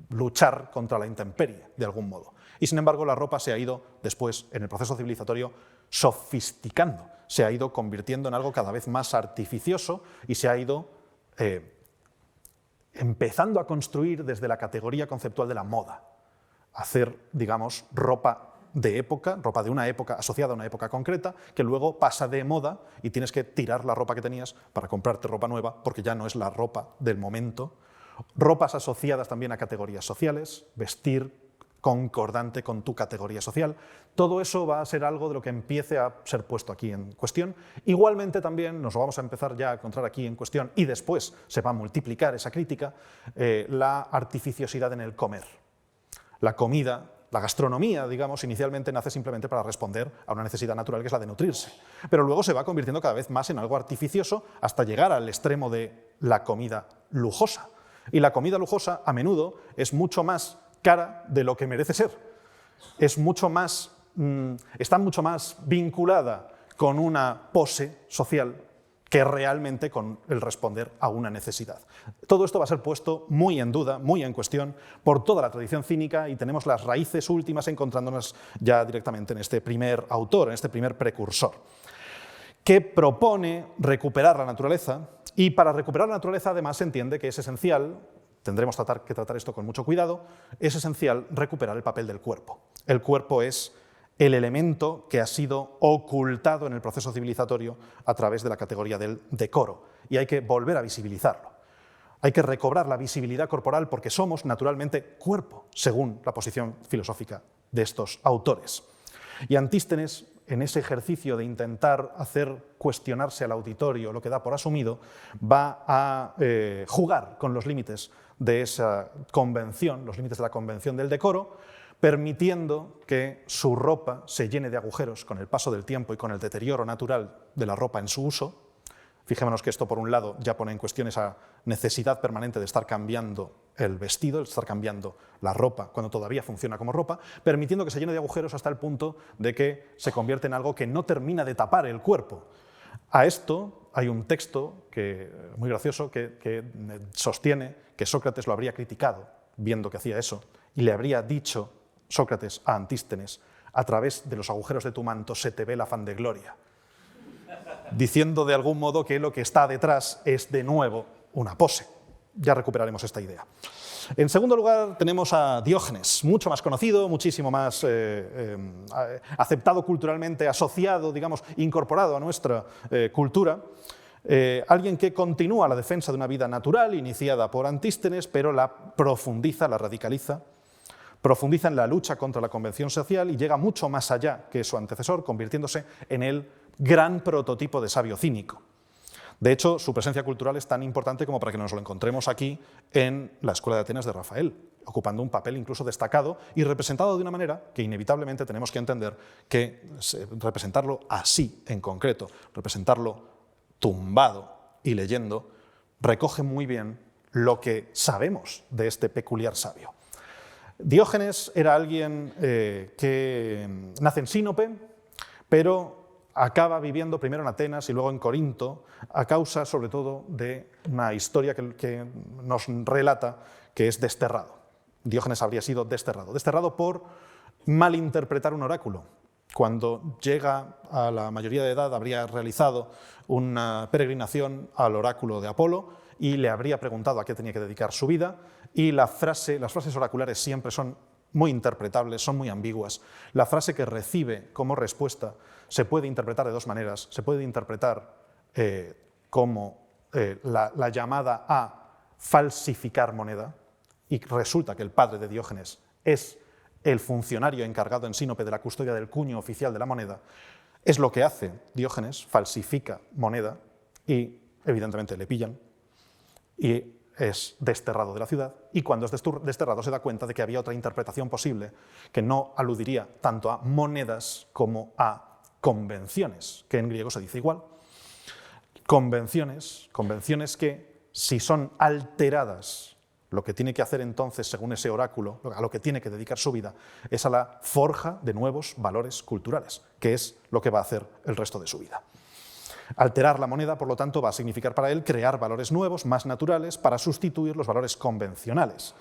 luchar contra la intemperie, de algún modo. Y sin embargo, la ropa se ha ido después, en el proceso civilizatorio, sofisticando, se ha ido convirtiendo en algo cada vez más artificioso y se ha ido empezando a construir desde la categoría conceptual de la moda, hacer, digamos, ropa de época, ropa de una época asociada a una época concreta, que luego pasa de moda y tienes que tirar la ropa que tenías para comprarte ropa nueva, porque ya no es la ropa del momento. Ropas asociadas también a categorías sociales, vestir concordante con tu categoría social. Todo eso va a ser algo de lo que empiece a ser puesto aquí en cuestión. Igualmente también nos lo vamos a empezar ya a encontrar aquí en cuestión y después se va a multiplicar esa crítica, la artificiosidad en el comer. La comida, la gastronomía, digamos, inicialmente nace simplemente para responder a una necesidad natural que es la de nutrirse, pero luego se va convirtiendo cada vez más en algo artificioso hasta llegar al extremo de la comida lujosa. Y la comida lujosa a menudo es mucho más cara de lo que merece ser. Está mucho más vinculada con una pose social que realmente con el responder a una necesidad. Todo esto va a ser puesto muy en duda, muy en cuestión por toda la tradición cínica y tenemos las raíces últimas encontrándonos ya directamente en este primer autor, en este primer precursor, que propone recuperar la naturaleza y para recuperar la naturaleza además se entiende que es esencial, tendremos que tratar esto con mucho cuidado, es esencial recuperar el papel del cuerpo. El cuerpo es el elemento que ha sido ocultado en el proceso civilizatorio a través de la categoría del decoro, y hay que volver a visibilizarlo. Hay que recobrar la visibilidad corporal porque somos naturalmente cuerpo, según la posición filosófica de estos autores. Y Antístenes, en ese ejercicio de intentar hacer cuestionarse al auditorio lo que da por asumido, va a jugar con los límites de esa convención, los límites de la convención del decoro, permitiendo que su ropa se llene de agujeros con el paso del tiempo y con el deterioro natural de la ropa en su uso. Fijémonos que esto, por un lado, ya pone en cuestión esa necesidad permanente de estar cambiando el vestido, de estar cambiando la ropa cuando todavía funciona como ropa, permitiendo que se llene de agujeros hasta el punto de que se convierte en algo que no termina de tapar el cuerpo. A esto hay un texto muy gracioso que sostiene que Sócrates lo habría criticado, viendo que hacía eso, y le habría dicho Sócrates a Antístenes: a través de los agujeros de tu manto se te ve el afán de gloria, diciendo de algún modo que lo que está detrás es de nuevo una pose. Ya recuperaremos esta idea. En segundo lugar tenemos a Diógenes, mucho más conocido, muchísimo más aceptado culturalmente, asociado, digamos, incorporado a nuestra cultura. Alguien que continúa la defensa de una vida natural iniciada por Antístenes, pero la profundiza, la radicaliza, profundiza en la lucha contra la convención social y llega mucho más allá que su antecesor, convirtiéndose en el gran prototipo de sabio cínico. De hecho, su presencia cultural es tan importante como para que nos lo encontremos aquí en la Escuela de Atenas de Rafael, ocupando un papel incluso destacado y representado de una manera que inevitablemente tenemos que entender que representarlo así en concreto, representarlo tumbado y leyendo, recoge muy bien lo que sabemos de este peculiar sabio. Diógenes era alguien que nace en Sinope, pero acaba viviendo primero en Atenas y luego en Corinto, a causa sobre todo de una historia que nos relata que es desterrado. Diógenes habría sido desterrado por malinterpretar un oráculo. Cuando llega a la mayoría de edad habría realizado una peregrinación al oráculo de Apolo y le habría preguntado a qué tenía que dedicar su vida, y las frases oraculares siempre son muy interpretables, son muy ambiguas. La frase que recibe como respuesta se puede interpretar de dos maneras. Se puede interpretar como la llamada a falsificar moneda, y resulta que el padre de Diógenes es el funcionario encargado en Sinope de la custodia del cuño oficial de la moneda. Es lo que hace Diógenes, falsifica moneda y evidentemente le pillan y es desterrado de la ciudad, y cuando es desterrado se da cuenta de que había otra interpretación posible que no aludiría tanto a monedas como a convenciones, que en griego se dice igual. Convenciones que, si son alteradas, lo que tiene que hacer entonces, según ese oráculo, a lo que tiene que dedicar su vida, es a la forja de nuevos valores culturales, que es lo que va a hacer el resto de su vida. Alterar la moneda, por lo tanto, va a significar para él crear valores nuevos, más naturales, para sustituir los valores convencionales.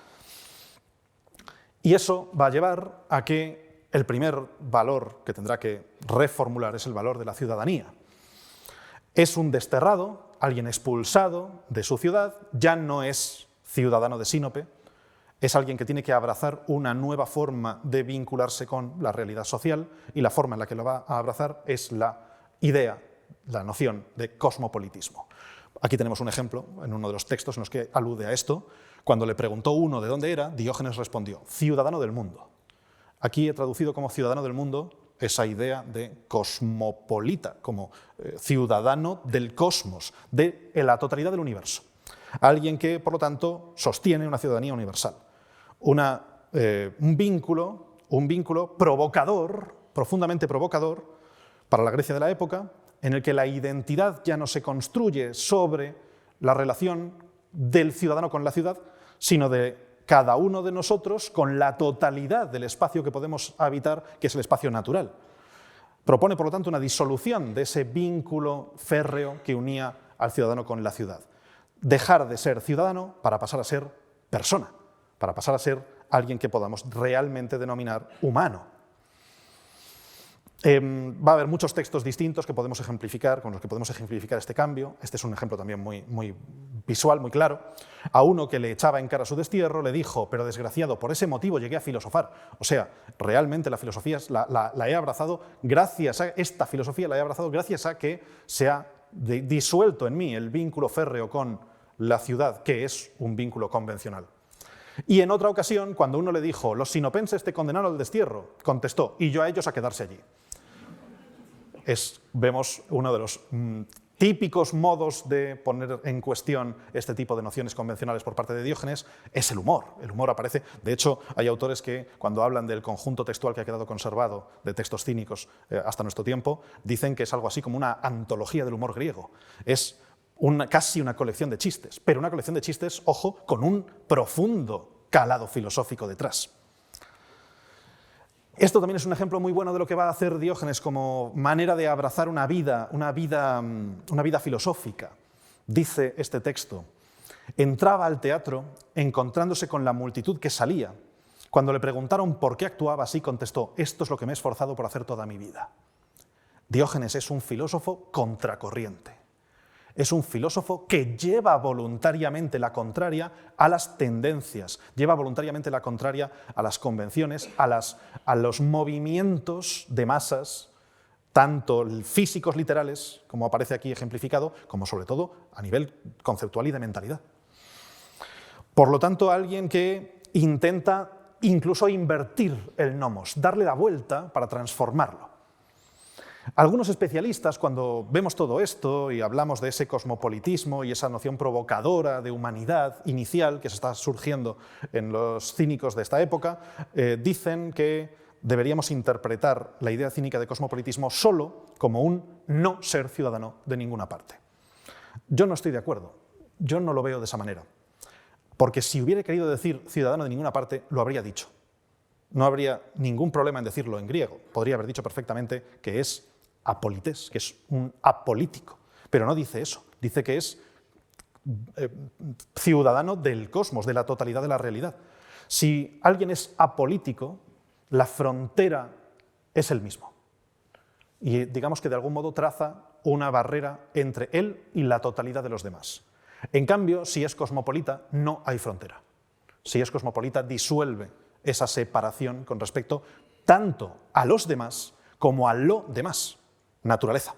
Y eso va a llevar a que el primer valor que tendrá que reformular es el valor de la ciudadanía. Es un desterrado, alguien expulsado de su ciudad, ya no es ciudadano de Sinope, es alguien que tiene que abrazar una nueva forma de vincularse con la realidad social, y la forma en la que lo va a abrazar es la idea, la noción de cosmopolitismo. Aquí tenemos un ejemplo en uno de los textos en los que alude a esto. Cuando le preguntó uno de dónde era, Diógenes respondió: ciudadano del mundo. Aquí he traducido como ciudadano del mundo esa idea de cosmopolita, como ciudadano del cosmos, de la totalidad del universo. Alguien que, por lo tanto, sostiene una ciudadanía universal. Un vínculo provocador, profundamente provocador, para la Grecia de la época, en el que la identidad ya no se construye sobre la relación del ciudadano con la ciudad, sino de cada uno de nosotros con la totalidad del espacio que podemos habitar, que es el espacio natural. Propone, por lo tanto, una disolución de ese vínculo férreo que unía al ciudadano con la ciudad. Dejar de ser ciudadano para pasar a ser persona, para pasar a ser alguien que podamos realmente denominar humano. Va a haber muchos textos distintos que podemos ejemplificar, con los que podemos ejemplificar este cambio. Este es un ejemplo también muy visual, muy claro. A uno que le echaba en cara su destierro le dijo: pero desgraciado, por ese motivo llegué a filosofar. O sea, realmente la filosofía la he abrazado gracias a esta filosofía, la he abrazado gracias a que se ha disuelto en mí el vínculo férreo con la ciudad, que es un vínculo convencional. Y en otra ocasión, cuando uno le dijo: los sinopenses te condenaron al destierro, contestó: y yo a ellos a quedarse allí. Vemos uno de los típicos modos de poner en cuestión este tipo de nociones convencionales por parte de Diógenes, es el humor. El humor aparece, de hecho, hay autores que, cuando hablan del conjunto textual que ha quedado conservado de textos cínicos hasta nuestro tiempo, dicen que es algo así como una antología del humor griego. Es casi una colección de chistes, pero una colección de chistes, ojo, con un profundo calado filosófico detrás. Esto también es un ejemplo muy bueno de lo que va a hacer Diógenes como manera de abrazar una vida filosófica. Dice este texto: entraba al teatro encontrándose con la multitud que salía, Cuando le preguntaron por qué actuaba así, contestó: esto es lo que me he esforzado por hacer toda mi vida. Diógenes es un filósofo contracorriente. Es un filósofo que lleva voluntariamente la contraria a las tendencias, lleva voluntariamente la contraria a las convenciones, a los movimientos de masas, tanto físicos literales, como aparece aquí ejemplificado, como sobre todo a nivel conceptual y de mentalidad. Por lo tanto, alguien que intenta incluso invertir el nomos, darle la vuelta para transformarlo. Algunos especialistas, cuando vemos todo esto y hablamos de ese cosmopolitismo y esa noción provocadora de humanidad inicial que se está surgiendo en los cínicos de esta época, dicen que deberíamos interpretar la idea cínica de cosmopolitismo solo como un no ser ciudadano de ninguna parte. Yo no estoy de acuerdo, yo no lo veo de esa manera, porque si hubiera querido decir ciudadano de ninguna parte, lo habría dicho. No habría ningún problema en decirlo en griego, podría haber dicho perfectamente que es apolites, que es un apolítico, pero no dice eso, dice que es ciudadano del cosmos, de la totalidad de la realidad. Si alguien es apolítico, la frontera es el mismo. Y digamos que de algún modo traza una barrera entre él y la totalidad de los demás. En cambio, si es cosmopolita, no hay frontera. Si es cosmopolita, disuelve esa separación con respecto tanto a los demás como a lo demás, naturaleza.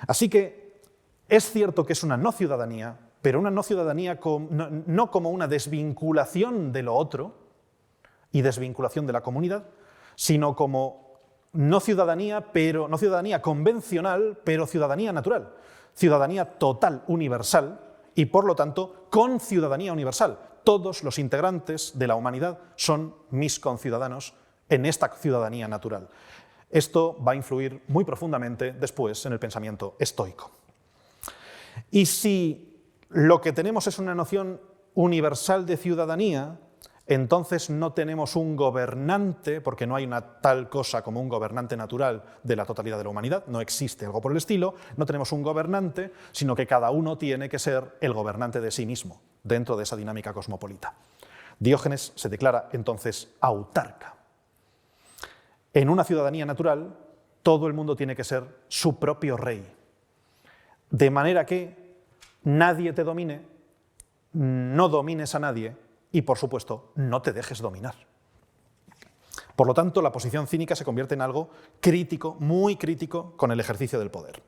Así que es cierto que es una no ciudadanía, pero una no ciudadanía no como una desvinculación de lo otro y desvinculación de la comunidad, sino como no ciudadanía convencional, pero ciudadanía natural, ciudadanía total, universal, y por lo tanto con ciudadanía universal. Todos los integrantes de la humanidad son mis conciudadanos en esta ciudadanía natural. Esto va a influir muy profundamente después en el pensamiento estoico. Y si lo que tenemos es una noción universal de ciudadanía, entonces no tenemos un gobernante, porque no hay una tal cosa como un gobernante natural de la totalidad de la humanidad, no existe algo por el estilo, no tenemos un gobernante, sino que cada uno tiene que ser el gobernante de sí mismo, dentro de esa dinámica cosmopolita. Diógenes se declara entonces autarca. En una ciudadanía natural, todo el mundo tiene que ser su propio rey, de manera que nadie te domine, no domines a nadie y, por supuesto, no te dejes dominar. Por lo tanto, la posición cínica se convierte en algo crítico, muy crítico, con el ejercicio del poder.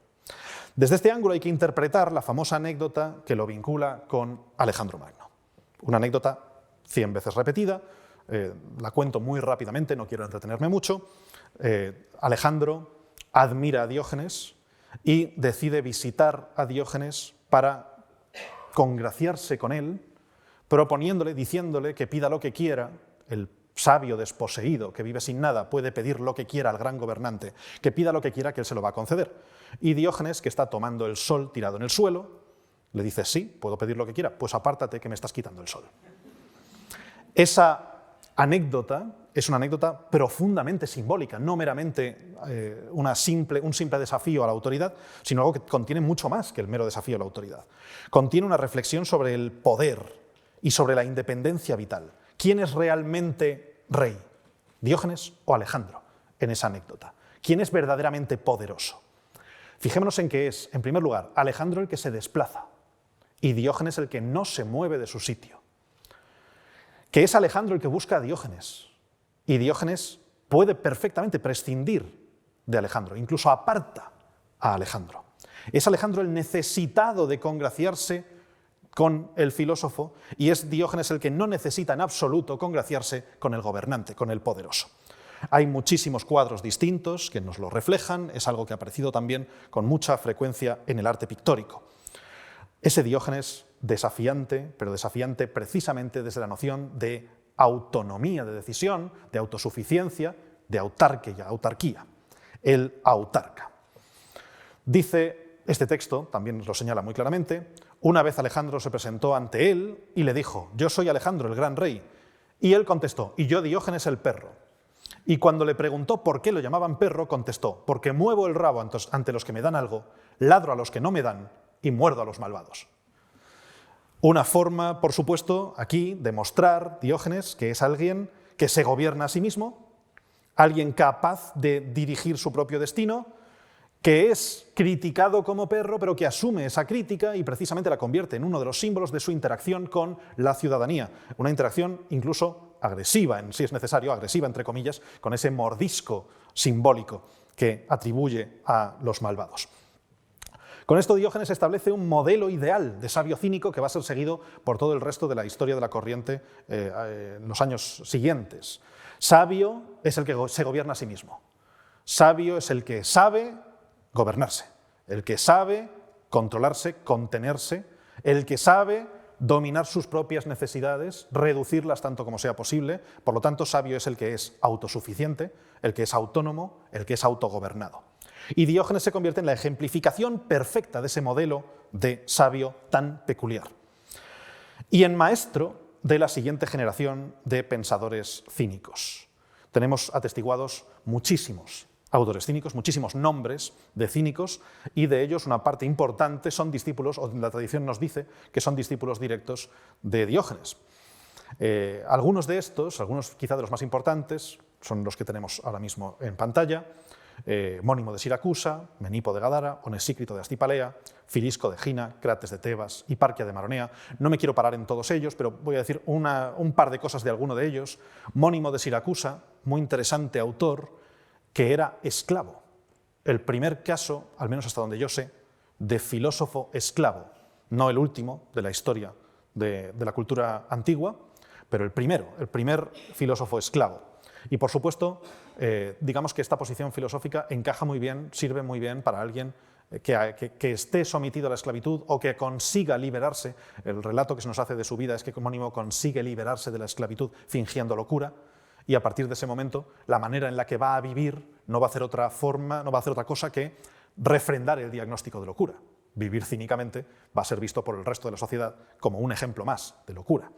Desde este ángulo hay que interpretar la famosa anécdota que lo vincula con Alejandro Magno. Una anécdota 100 veces repetida, la cuento muy rápidamente, no quiero entretenerme mucho. Alejandro admira a Diógenes y decide visitar a Diógenes para congraciarse con él, proponiéndole, diciéndole que pida lo que quiera. El sabio desposeído que vive sin nada puede pedir lo que quiera al gran gobernante, que pida lo que quiera, que él se lo va a conceder. Y Diógenes, que está tomando el sol tirado en el suelo, le dice: sí, puedo pedir lo que quiera, pues apártate que me estás quitando el sol. Esa anécdota es una anécdota profundamente simbólica, no meramente un simple desafío a la autoridad, sino algo que contiene mucho más que el mero desafío a la autoridad. Contiene una reflexión sobre el poder y sobre la independencia vital. ¿Quién es realmente rey? ¿Diógenes o Alejandro? En esa anécdota. ¿Quién es verdaderamente poderoso? Fijémonos en que es, en primer lugar, Alejandro el que se desplaza y Diógenes el que no se mueve de su sitio. Que es Alejandro el que busca a Diógenes y Diógenes puede perfectamente prescindir de Alejandro, incluso aparta a Alejandro. Es Alejandro el necesitado de congraciarse con el filósofo y es Diógenes el que no necesita en absoluto congraciarse con el gobernante, con el poderoso. Hay muchísimos cuadros distintos que nos lo reflejan, es algo que ha aparecido también con mucha frecuencia en el arte pictórico. Ese Diógenes desafiante, pero desafiante precisamente desde la noción de autonomía de decisión, de autosuficiencia, de autarquía. El autarca. Dice este texto, también lo señala muy claramente: una vez Alejandro se presentó ante él y le dijo: yo soy Alejandro, el gran rey. Y él contestó: y yo Diógenes el perro. Y cuando le preguntó por qué lo llamaban perro, contestó: porque muevo el rabo ante los que me dan algo, ladro a los que no me dan y muerdo a los malvados. Una forma, por supuesto, aquí de mostrar Diógenes que es alguien que se gobierna a sí mismo, alguien capaz de dirigir su propio destino, que es criticado como perro, pero que asume esa crítica y precisamente la convierte en uno de los símbolos de su interacción con la ciudadanía. Una interacción incluso agresiva, si es necesario, agresiva entre comillas, con ese mordisco simbólico que atribuye a los malvados. Con esto Diógenes establece un modelo ideal de sabio cínico que va a ser seguido por todo el resto de la historia de la corriente en los años siguientes. Sabio es el que se gobierna a sí mismo. Sabio es el que sabe gobernarse, el que sabe controlarse, contenerse, el que sabe dominar sus propias necesidades, reducirlas tanto como sea posible. Por lo tanto, sabio es el que es autosuficiente, el que es autónomo, el que es autogobernado. Y Diógenes se convierte en la ejemplificación perfecta de ese modelo de sabio tan peculiar. Y en maestro de la siguiente generación de pensadores cínicos. Tenemos atestiguados muchísimos autores cínicos, muchísimos nombres de cínicos, y de ellos una parte importante son discípulos, o la tradición nos dice que son discípulos directos de Diógenes. Algunos de estos, algunos quizá de los más importantes, son los que tenemos ahora mismo en pantalla: Mónimo de Siracusa, Menipo de Gadara, Onesícrito de Astipalea, Filisco de Gina, Crates de Tebas, Hiparquia de Maronea. No me quiero parar en todos ellos, pero voy a decir un par de cosas de alguno de ellos. Mónimo de Siracusa, muy interesante autor, que era esclavo. El primer caso, al menos hasta donde yo sé, de filósofo esclavo. No el último de la historia de la cultura antigua, pero el primer filósofo esclavo. Y por supuesto, digamos que esta posición filosófica encaja muy bien, sirve muy bien para alguien que esté sometido a la esclavitud o que consiga liberarse. El relato que se nos hace de su vida es que Mónimo consigue liberarse de la esclavitud fingiendo locura, y a partir de ese momento la manera en la que va a vivir no va a hacer otra cosa que refrendar el diagnóstico de locura. Vivir cínicamente va a ser visto por el resto de la sociedad como un ejemplo más de locura.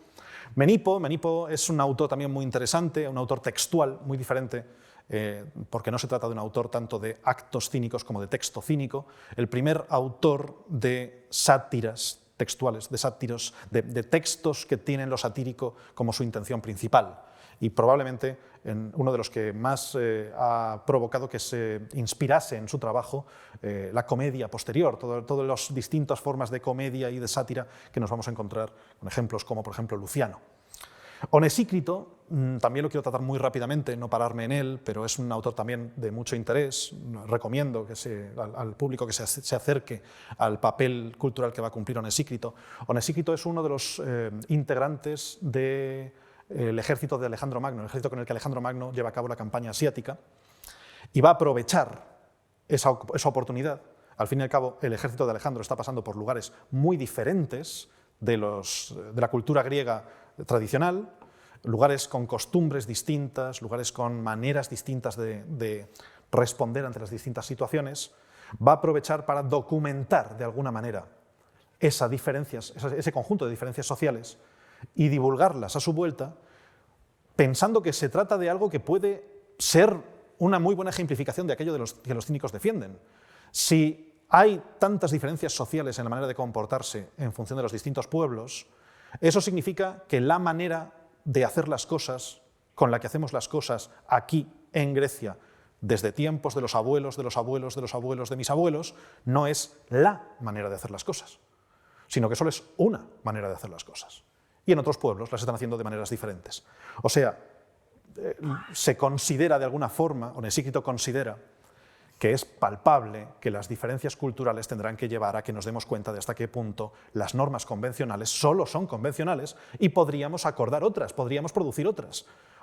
Menipo es un autor también muy interesante, un autor textual muy diferente, porque no se trata de un autor tanto de actos cínicos como de texto cínico. El primer autor de sátiras textuales, de sátiros, de textos que tienen lo satírico como su intención principal, y probablemente uno de los que más ha provocado que se inspirase en su trabajo la comedia posterior, todas las distintas formas de comedia y de sátira que nos vamos a encontrar con ejemplos como, por ejemplo, Luciano. Onesícrito, también lo quiero tratar muy rápidamente, no pararme en él, pero es un autor también de mucho interés. Recomiendo que al público que se acerque al papel cultural que va a cumplir Onesícrito. Onesícrito es uno de los integrantes del ejército de Alejandro Magno, el ejército con el que Alejandro Magno lleva a cabo la campaña asiática, y va a aprovechar esa oportunidad. Al fin y al cabo, el ejército de Alejandro está pasando por lugares muy diferentes de la cultura griega tradicional, lugares con costumbres distintas, lugares con maneras distintas de responder ante las distintas situaciones. Va a aprovechar para documentar de alguna manera ese conjunto de diferencias sociales y divulgarlas a su vuelta, pensando que se trata de algo que puede ser una muy buena ejemplificación de aquello que los cínicos defienden. Si hay tantas diferencias sociales en la manera de comportarse en función de los distintos pueblos, eso significa que la manera de hacer las cosas, con la que hacemos las cosas aquí en Grecia, desde tiempos de los abuelos, de los abuelos, de los abuelos, de mis abuelos, no es la manera de hacer las cosas, sino que solo es una manera de hacer las cosas. Y en otros pueblos las están haciendo de maneras diferentes. O sea, se considera de alguna forma, Onesícrito considera, que es palpable que las diferencias culturales tendrán que llevar a que nos demos cuenta de hasta qué punto las normas convencionales solo son convencionales y podríamos acordar otras, podríamos producir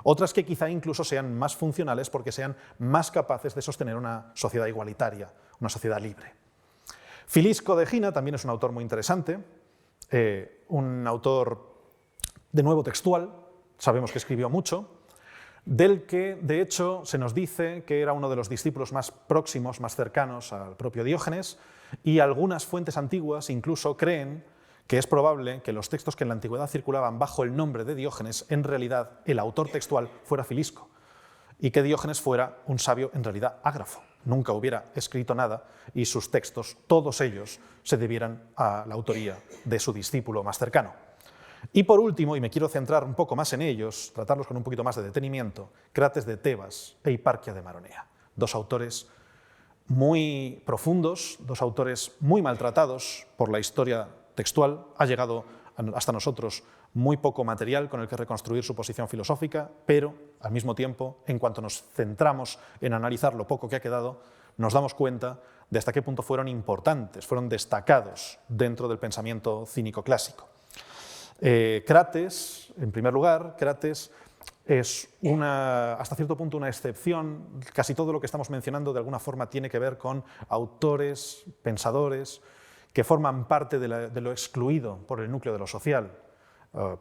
otras que quizá incluso sean más funcionales porque sean más capaces de sostener una sociedad igualitaria, una sociedad libre. Filisco de Gina también es un autor muy interesante, un autor de nuevo textual, sabemos que escribió mucho, del que, de hecho, se nos dice que era uno de los discípulos más próximos, más cercanos al propio Diógenes, y algunas fuentes antiguas incluso creen que es probable que los textos que en la antigüedad circulaban bajo el nombre de Diógenes, en realidad el autor textual fuera Filisco, y que Diógenes fuera un sabio en realidad ágrafo, nunca hubiera escrito nada y sus textos, todos ellos, se debieran a la autoría de su discípulo más cercano. Y por último, y me quiero centrar un poco más en ellos, tratarlos con un poquito más de detenimiento, Crates de Tebas e Hiparquia de Maronea, dos autores muy profundos, dos autores muy maltratados por la historia textual. Ha llegado hasta nosotros muy poco material con el que reconstruir su posición filosófica, pero al mismo tiempo, en cuanto nos centramos en analizar lo poco que ha quedado, nos damos cuenta de hasta qué punto fueron importantes, fueron destacados dentro del pensamiento cínico clásico. Crates, en primer lugar, Crates es hasta cierto punto una excepción. Casi todo lo que estamos mencionando de alguna forma tiene que ver con autores, pensadores, que forman parte de lo excluido por el núcleo de lo social,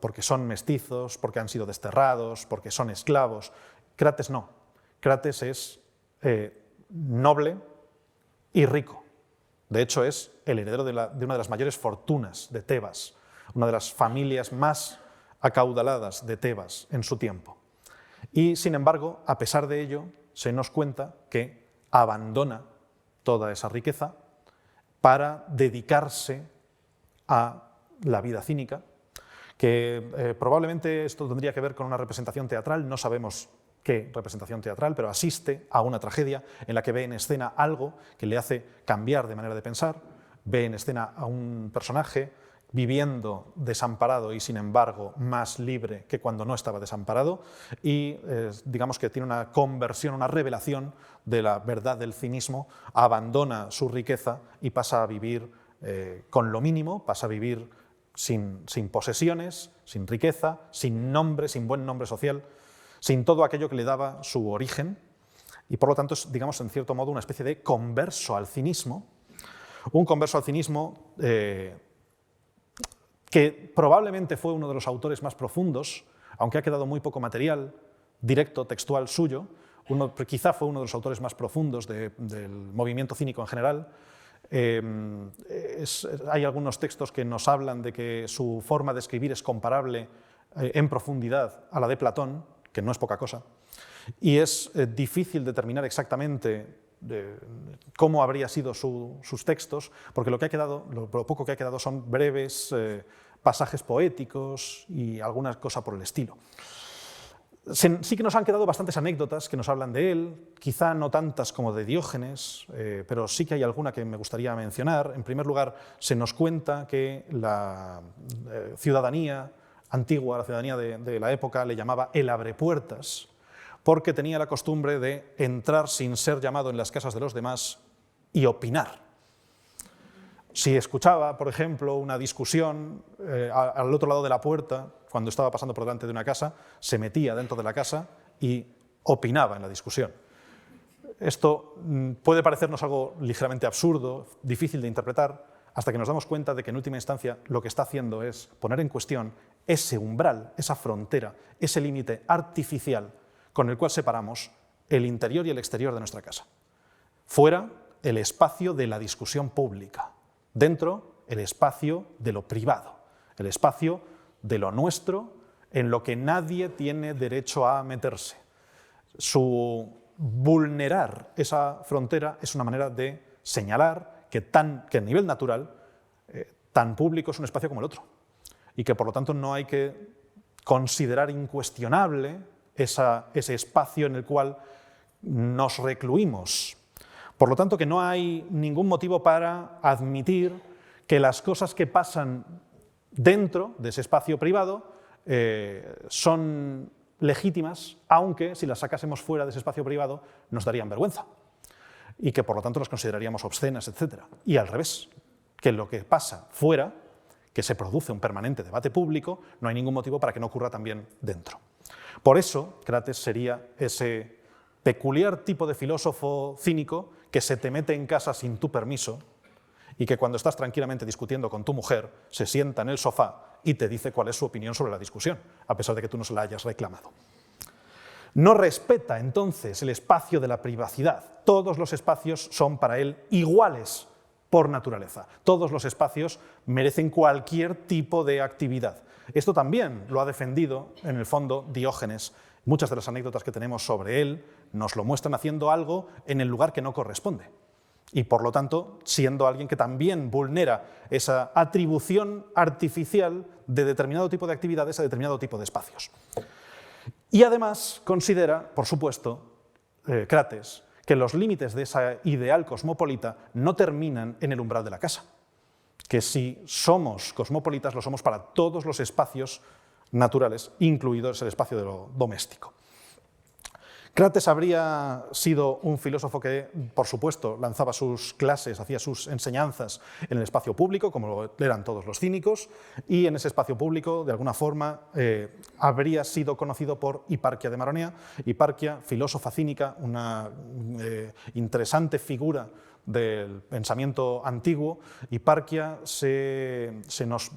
porque son mestizos, porque han sido desterrados, porque son esclavos. Crates no. Crates es noble y rico. De hecho, es el heredero de una de las mayores fortunas de Tebas, una de las familias más acaudaladas de Tebas en su tiempo. Y, sin embargo, a pesar de ello, se nos cuenta que abandona toda esa riqueza para dedicarse a la vida cínica, que probablemente esto tendría que ver con una representación teatral, no sabemos qué representación teatral, pero asiste a una tragedia en la que ve en escena algo que le hace cambiar de manera de pensar, ve en escena a un personaje viviendo desamparado y, sin embargo, más libre que cuando no estaba desamparado, y digamos que tiene una conversión, una revelación de la verdad del cinismo, abandona su riqueza y pasa a vivir con lo mínimo, pasa a vivir sin posesiones, sin riqueza, sin nombre, sin buen nombre social, sin todo aquello que le daba su origen, y por lo tanto es, digamos, en cierto modo, una especie de converso al cinismo, un converso al cinismo que probablemente fue uno de los autores más profundos, aunque ha quedado muy poco material directo, textual suyo, quizá fue uno de los autores más profundos del movimiento cínico en general. Hay algunos textos que nos hablan de que su forma de escribir es comparable en profundidad a la de Platón, que no es poca cosa, y es difícil determinar exactamente cómo habría sido sus textos, porque lo poco que ha quedado son breves pasajes poéticos y alguna cosa por el estilo. Sí que nos han quedado bastantes anécdotas que nos hablan de él, quizá no tantas como de Diógenes, pero sí que hay alguna que me gustaría mencionar. En primer lugar, se nos cuenta que la ciudadanía antigua, la ciudadanía de la época, le llamaba el abrepuertas, porque tenía la costumbre de entrar sin ser llamado en las casas de los demás y opinar. Si escuchaba, por ejemplo, una discusión al otro lado de la puerta, cuando estaba pasando por delante de una casa, se metía dentro de la casa y opinaba en la discusión. Esto puede parecernos algo ligeramente absurdo, difícil de interpretar, hasta que nos damos cuenta de que en última instancia lo que está haciendo es poner en cuestión ese umbral, esa frontera, ese límite artificial con el cual separamos el interior y el exterior de nuestra casa. Fuera, el espacio de la discusión pública. Dentro, el espacio de lo privado, el espacio de lo nuestro, en lo que nadie tiene derecho a meterse. Vulnerar esa frontera es una manera de señalar que a nivel natural, tan público es un espacio como el otro, y que por lo tanto no hay que considerar incuestionable ese espacio en el cual nos recluimos. Por lo tanto, que no hay ningún motivo para admitir que las cosas que pasan dentro de ese espacio privado son legítimas, aunque si las sacásemos fuera de ese espacio privado nos darían vergüenza y que por lo tanto las consideraríamos obscenas, etc. Y al revés, que lo que pasa fuera, que se produce un permanente debate público, no hay ningún motivo para que no ocurra también dentro. Por eso, Crates sería ese peculiar tipo de filósofo cínico que se te mete en casa sin tu permiso y que cuando estás tranquilamente discutiendo con tu mujer se sienta en el sofá y te dice cuál es su opinión sobre la discusión, a pesar de que tú no se la hayas reclamado. No respeta entonces el espacio de la privacidad. Todos los espacios son para él iguales por naturaleza. Todos los espacios merecen cualquier tipo de actividad. Esto también lo ha defendido, en el fondo, Diógenes Muchas de las anécdotas que tenemos sobre él nos lo muestran haciendo algo en el lugar que no corresponde y, por lo tanto, siendo alguien que también vulnera esa atribución artificial de determinado tipo de actividades a determinado tipo de espacios. Y además considera, por supuesto, Crates, que los límites de esa ideal cosmopolita no terminan en el umbral de la casa, que si somos cosmopolitas lo somos para todos los espacios naturales, incluido el espacio de lo doméstico. Crates habría sido un filósofo que, por supuesto, lanzaba sus clases, hacía sus enseñanzas en el espacio público, como lo eran todos los cínicos, y en ese espacio público, de alguna forma, habría sido conocido por Hiparquia de Maronea. Hiparquia, filósofa cínica, una interesante figura del pensamiento antiguo. Hiparquia se nos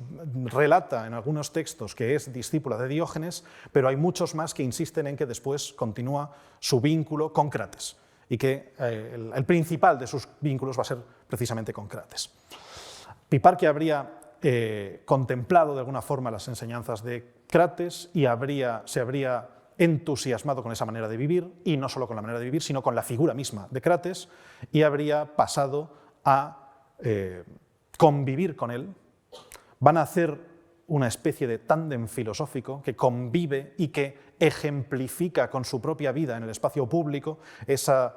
relata en algunos textos que es discípula de Diógenes, pero hay muchos más que insisten en que después continúa su vínculo con Crates y que el principal de sus vínculos va a ser precisamente con Crates. Hiparquia habría contemplado de alguna forma las enseñanzas de Crates y se habría entusiasmado con esa manera de vivir, y no solo con la manera de vivir, sino con la figura misma de Crates, y habría pasado a convivir con él. Van a hacer una especie de tándem filosófico que convive y que ejemplifica con su propia vida en el espacio público esa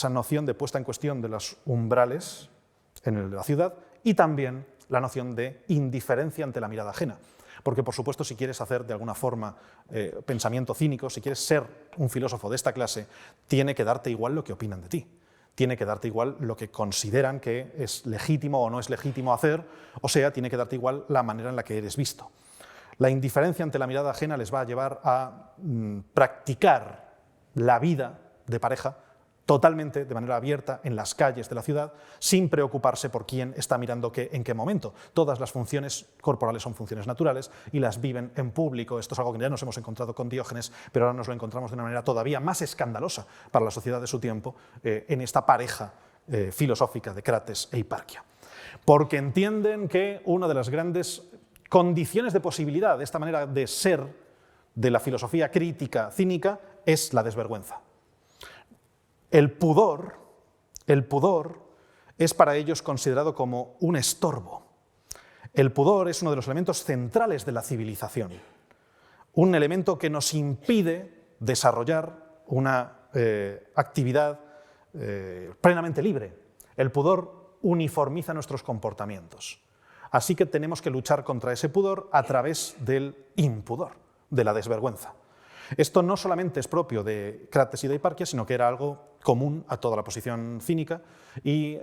noción de puesta en cuestión de los umbrales en la ciudad y también la noción de indiferencia ante la mirada ajena. Porque, por supuesto, si quieres hacer de alguna forma pensamiento cínico, si quieres ser un filósofo de esta clase, tiene que darte igual lo que opinan de ti. Tiene que darte igual lo que consideran que es legítimo o no es legítimo hacer, o sea, tiene que darte igual la manera en la que eres visto. La indiferencia ante la mirada ajena les va a llevar a practicar la vida de pareja totalmente de manera abierta en las calles de la ciudad, sin preocuparse por quién está mirando qué en qué momento. Todas las funciones corporales son funciones naturales y las viven en público. Esto es algo que ya nos hemos encontrado con Diógenes, pero ahora nos lo encontramos de una manera todavía más escandalosa para la sociedad de su tiempo en esta pareja filosófica de Crates e Hiparquia. Porque entienden que una de las grandes condiciones de posibilidad de esta manera de ser de la filosofía crítica cínica es la desvergüenza. El pudor es para ellos considerado como un estorbo. El pudor es uno de los elementos centrales de la civilización, un elemento que nos impide desarrollar una actividad plenamente libre. El pudor uniformiza nuestros comportamientos. Así que tenemos que luchar contra ese pudor a través del impudor, de la desvergüenza. Esto no solamente es propio de Crates y de Hiparquia, sino que era algo común a toda la posición cínica y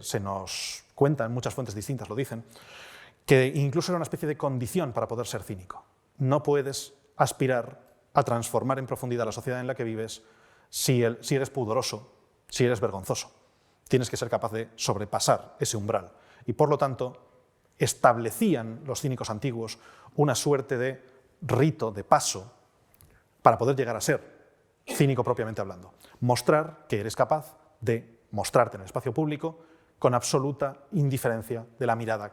se nos cuenta, en muchas fuentes distintas lo dicen, que incluso era una especie de condición para poder ser cínico. No puedes aspirar a transformar en profundidad la sociedad en la que vives si eres pudoroso, si eres vergonzoso. Tienes que ser capaz de sobrepasar ese umbral y, por lo tanto, establecían los cínicos antiguos una suerte de rito, de paso, para poder llegar a ser cínico propiamente hablando. Mostrar que eres capaz de mostrarte en el espacio público con absoluta indiferencia de la mirada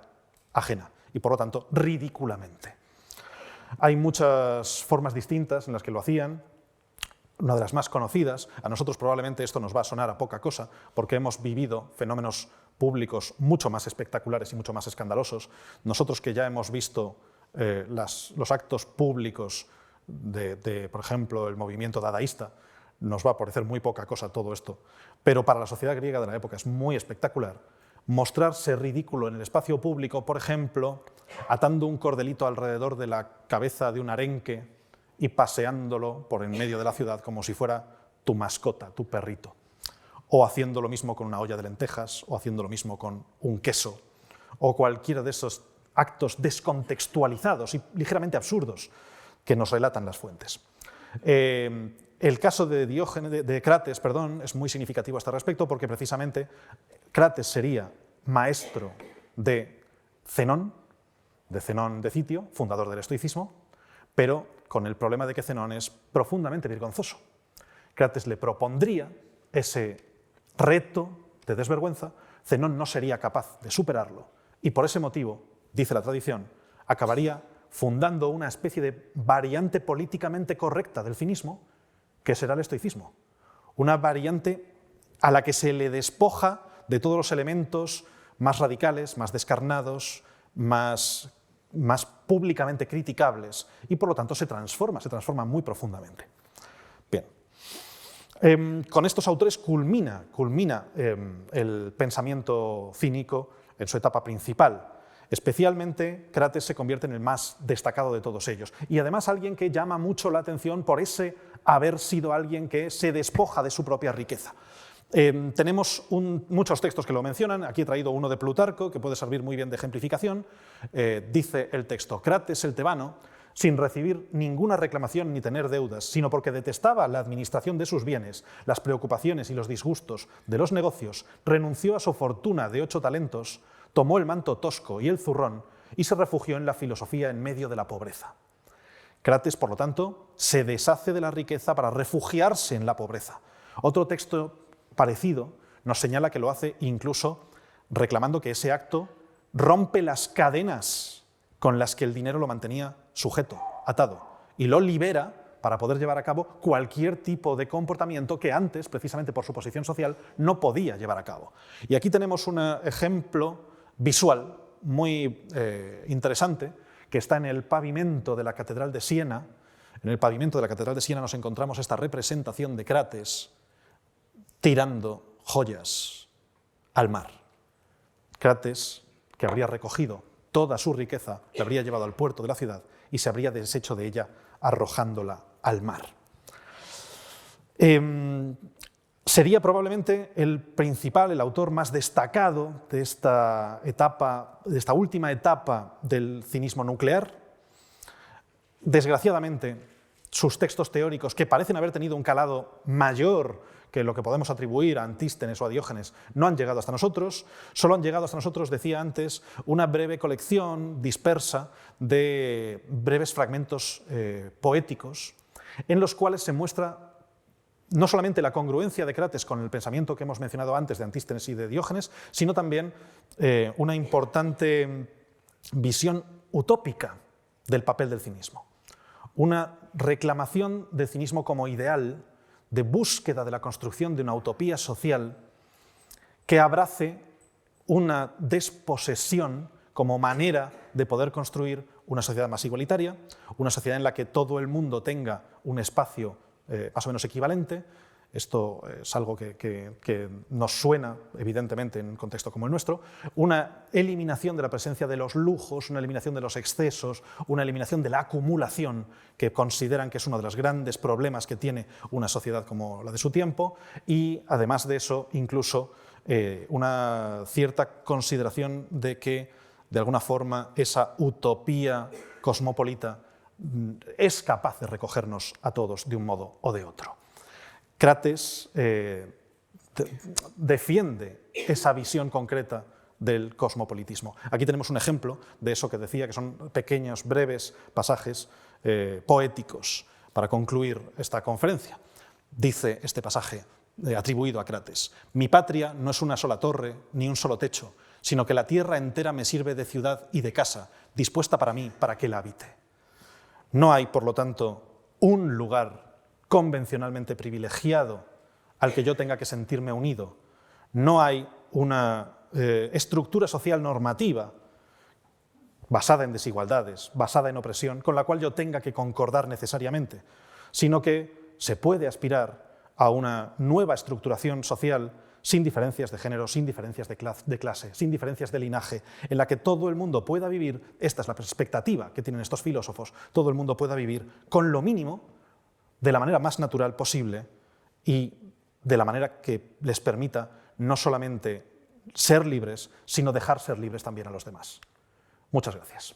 ajena y, por lo tanto, ridículamente. Hay muchas formas distintas en las que lo hacían. Una de las más conocidas, a nosotros probablemente esto nos va a sonar a poca cosa porque hemos vivido fenómenos públicos mucho más espectaculares y mucho más escandalosos. Nosotros que ya hemos visto los actos públicos por ejemplo, el movimiento dadaísta, nos va a parecer muy poca cosa todo esto, pero para la sociedad griega de la época es muy espectacular mostrarse ridículo en el espacio público, por ejemplo, atando un cordelito alrededor de la cabeza de un arenque y paseándolo por en medio de la ciudad como si fuera tu mascota, tu perrito, o haciendo lo mismo con una olla de lentejas, o haciendo lo mismo con un queso, o cualquiera de esos actos descontextualizados y ligeramente absurdos que nos relatan las fuentes. El caso de Crates, es muy significativo a este respecto porque precisamente Crates sería maestro de Zenón de Citio, fundador del estoicismo, pero con el problema de que Zenón es profundamente vergonzoso. Crates le propondría ese reto de desvergüenza, Zenón no sería capaz de superarlo y por ese motivo, dice la tradición, acabaría fundando una especie de variante políticamente correcta del cinismo, que será el estoicismo. Una variante a la que se le despoja de todos los elementos más radicales, más descarnados, más públicamente criticables, y por lo tanto se transforma muy profundamente. Bien, con estos autores culmina el pensamiento cínico en su etapa principal. Especialmente, Crates se convierte en el más destacado de todos ellos, y además alguien que llama mucho la atención por ese haber sido alguien que se despoja de su propia riqueza. Tenemos muchos textos que lo mencionan. Aquí he traído uno de Plutarco, que puede servir muy bien de ejemplificación. Dice el texto: Crates el tebano, sin recibir ninguna reclamación ni tener deudas, sino porque detestaba la administración de sus bienes, las preocupaciones y los disgustos de los negocios, renunció a su fortuna de 8 talentos, tomó el manto tosco y el zurrón y se refugió en la filosofía en medio de la pobreza. Crates, por lo tanto, se deshace de la riqueza para refugiarse en la pobreza. Otro texto parecido nos señala que lo hace incluso reclamando que ese acto rompe las cadenas con las que el dinero lo mantenía sujeto, atado, y lo libera para poder llevar a cabo cualquier tipo de comportamiento que antes, precisamente por su posición social, no podía llevar a cabo. Y aquí tenemos un ejemplo visual muy interesante que está en el pavimento de la Catedral de Siena. En el pavimento de la Catedral de Siena nos encontramos esta representación de Crates tirando joyas al mar. Crates, que habría recogido toda su riqueza, la habría llevado al puerto de la ciudad y se habría deshecho de ella arrojándola al mar. Sería probablemente el principal, el autor más destacado de esta última etapa del cinismo nuclear. Desgraciadamente, sus textos teóricos, que parecen haber tenido un calado mayor que lo que podemos atribuir a Antístenes o a Diógenes, no han llegado hasta nosotros. Solo han llegado hasta nosotros, decía antes, una breve colección dispersa de breves fragmentos poéticos en los cuales se muestra no solamente la congruencia de Crates con el pensamiento que hemos mencionado antes de Antístenes y de Diógenes, sino también una importante visión utópica del papel del cinismo. Una reclamación del cinismo como ideal, de búsqueda de la construcción de una utopía social que abrace una desposesión como manera de poder construir una sociedad más igualitaria, una sociedad en la que todo el mundo tenga un espacio más o menos equivalente. Esto es algo que nos suena, evidentemente, en un contexto como el nuestro. Una eliminación de la presencia de los lujos, una eliminación de los excesos, una eliminación de la acumulación, que consideran que es uno de los grandes problemas que tiene una sociedad como la de su tiempo, y, además de eso, incluso una cierta consideración de que, de alguna forma, esa utopía cosmopolita es capaz de recogernos a todos de un modo o de otro. Crates defiende esa visión concreta del cosmopolitismo. Aquí tenemos un ejemplo de eso que decía, que son pequeños, breves pasajes poéticos para concluir esta conferencia. Dice este pasaje atribuido a Crates: «Mi patria no es una sola torre ni un solo techo, sino que la tierra entera me sirve de ciudad y de casa, dispuesta para mí, para que la habite». No hay, por lo tanto, un lugar convencionalmente privilegiado al que yo tenga que sentirme unido. No hay una estructura social normativa basada en desigualdades, basada en opresión, con la cual yo tenga que concordar necesariamente, sino que se puede aspirar a una nueva estructuración social sin diferencias de género, sin diferencias de clase, sin diferencias de linaje, en la que todo el mundo pueda vivir, esta es la expectativa que tienen estos filósofos, todo el mundo pueda vivir con lo mínimo, de la manera más natural posible y de la manera que les permita no solamente ser libres, sino dejar ser libres también a los demás. Muchas gracias.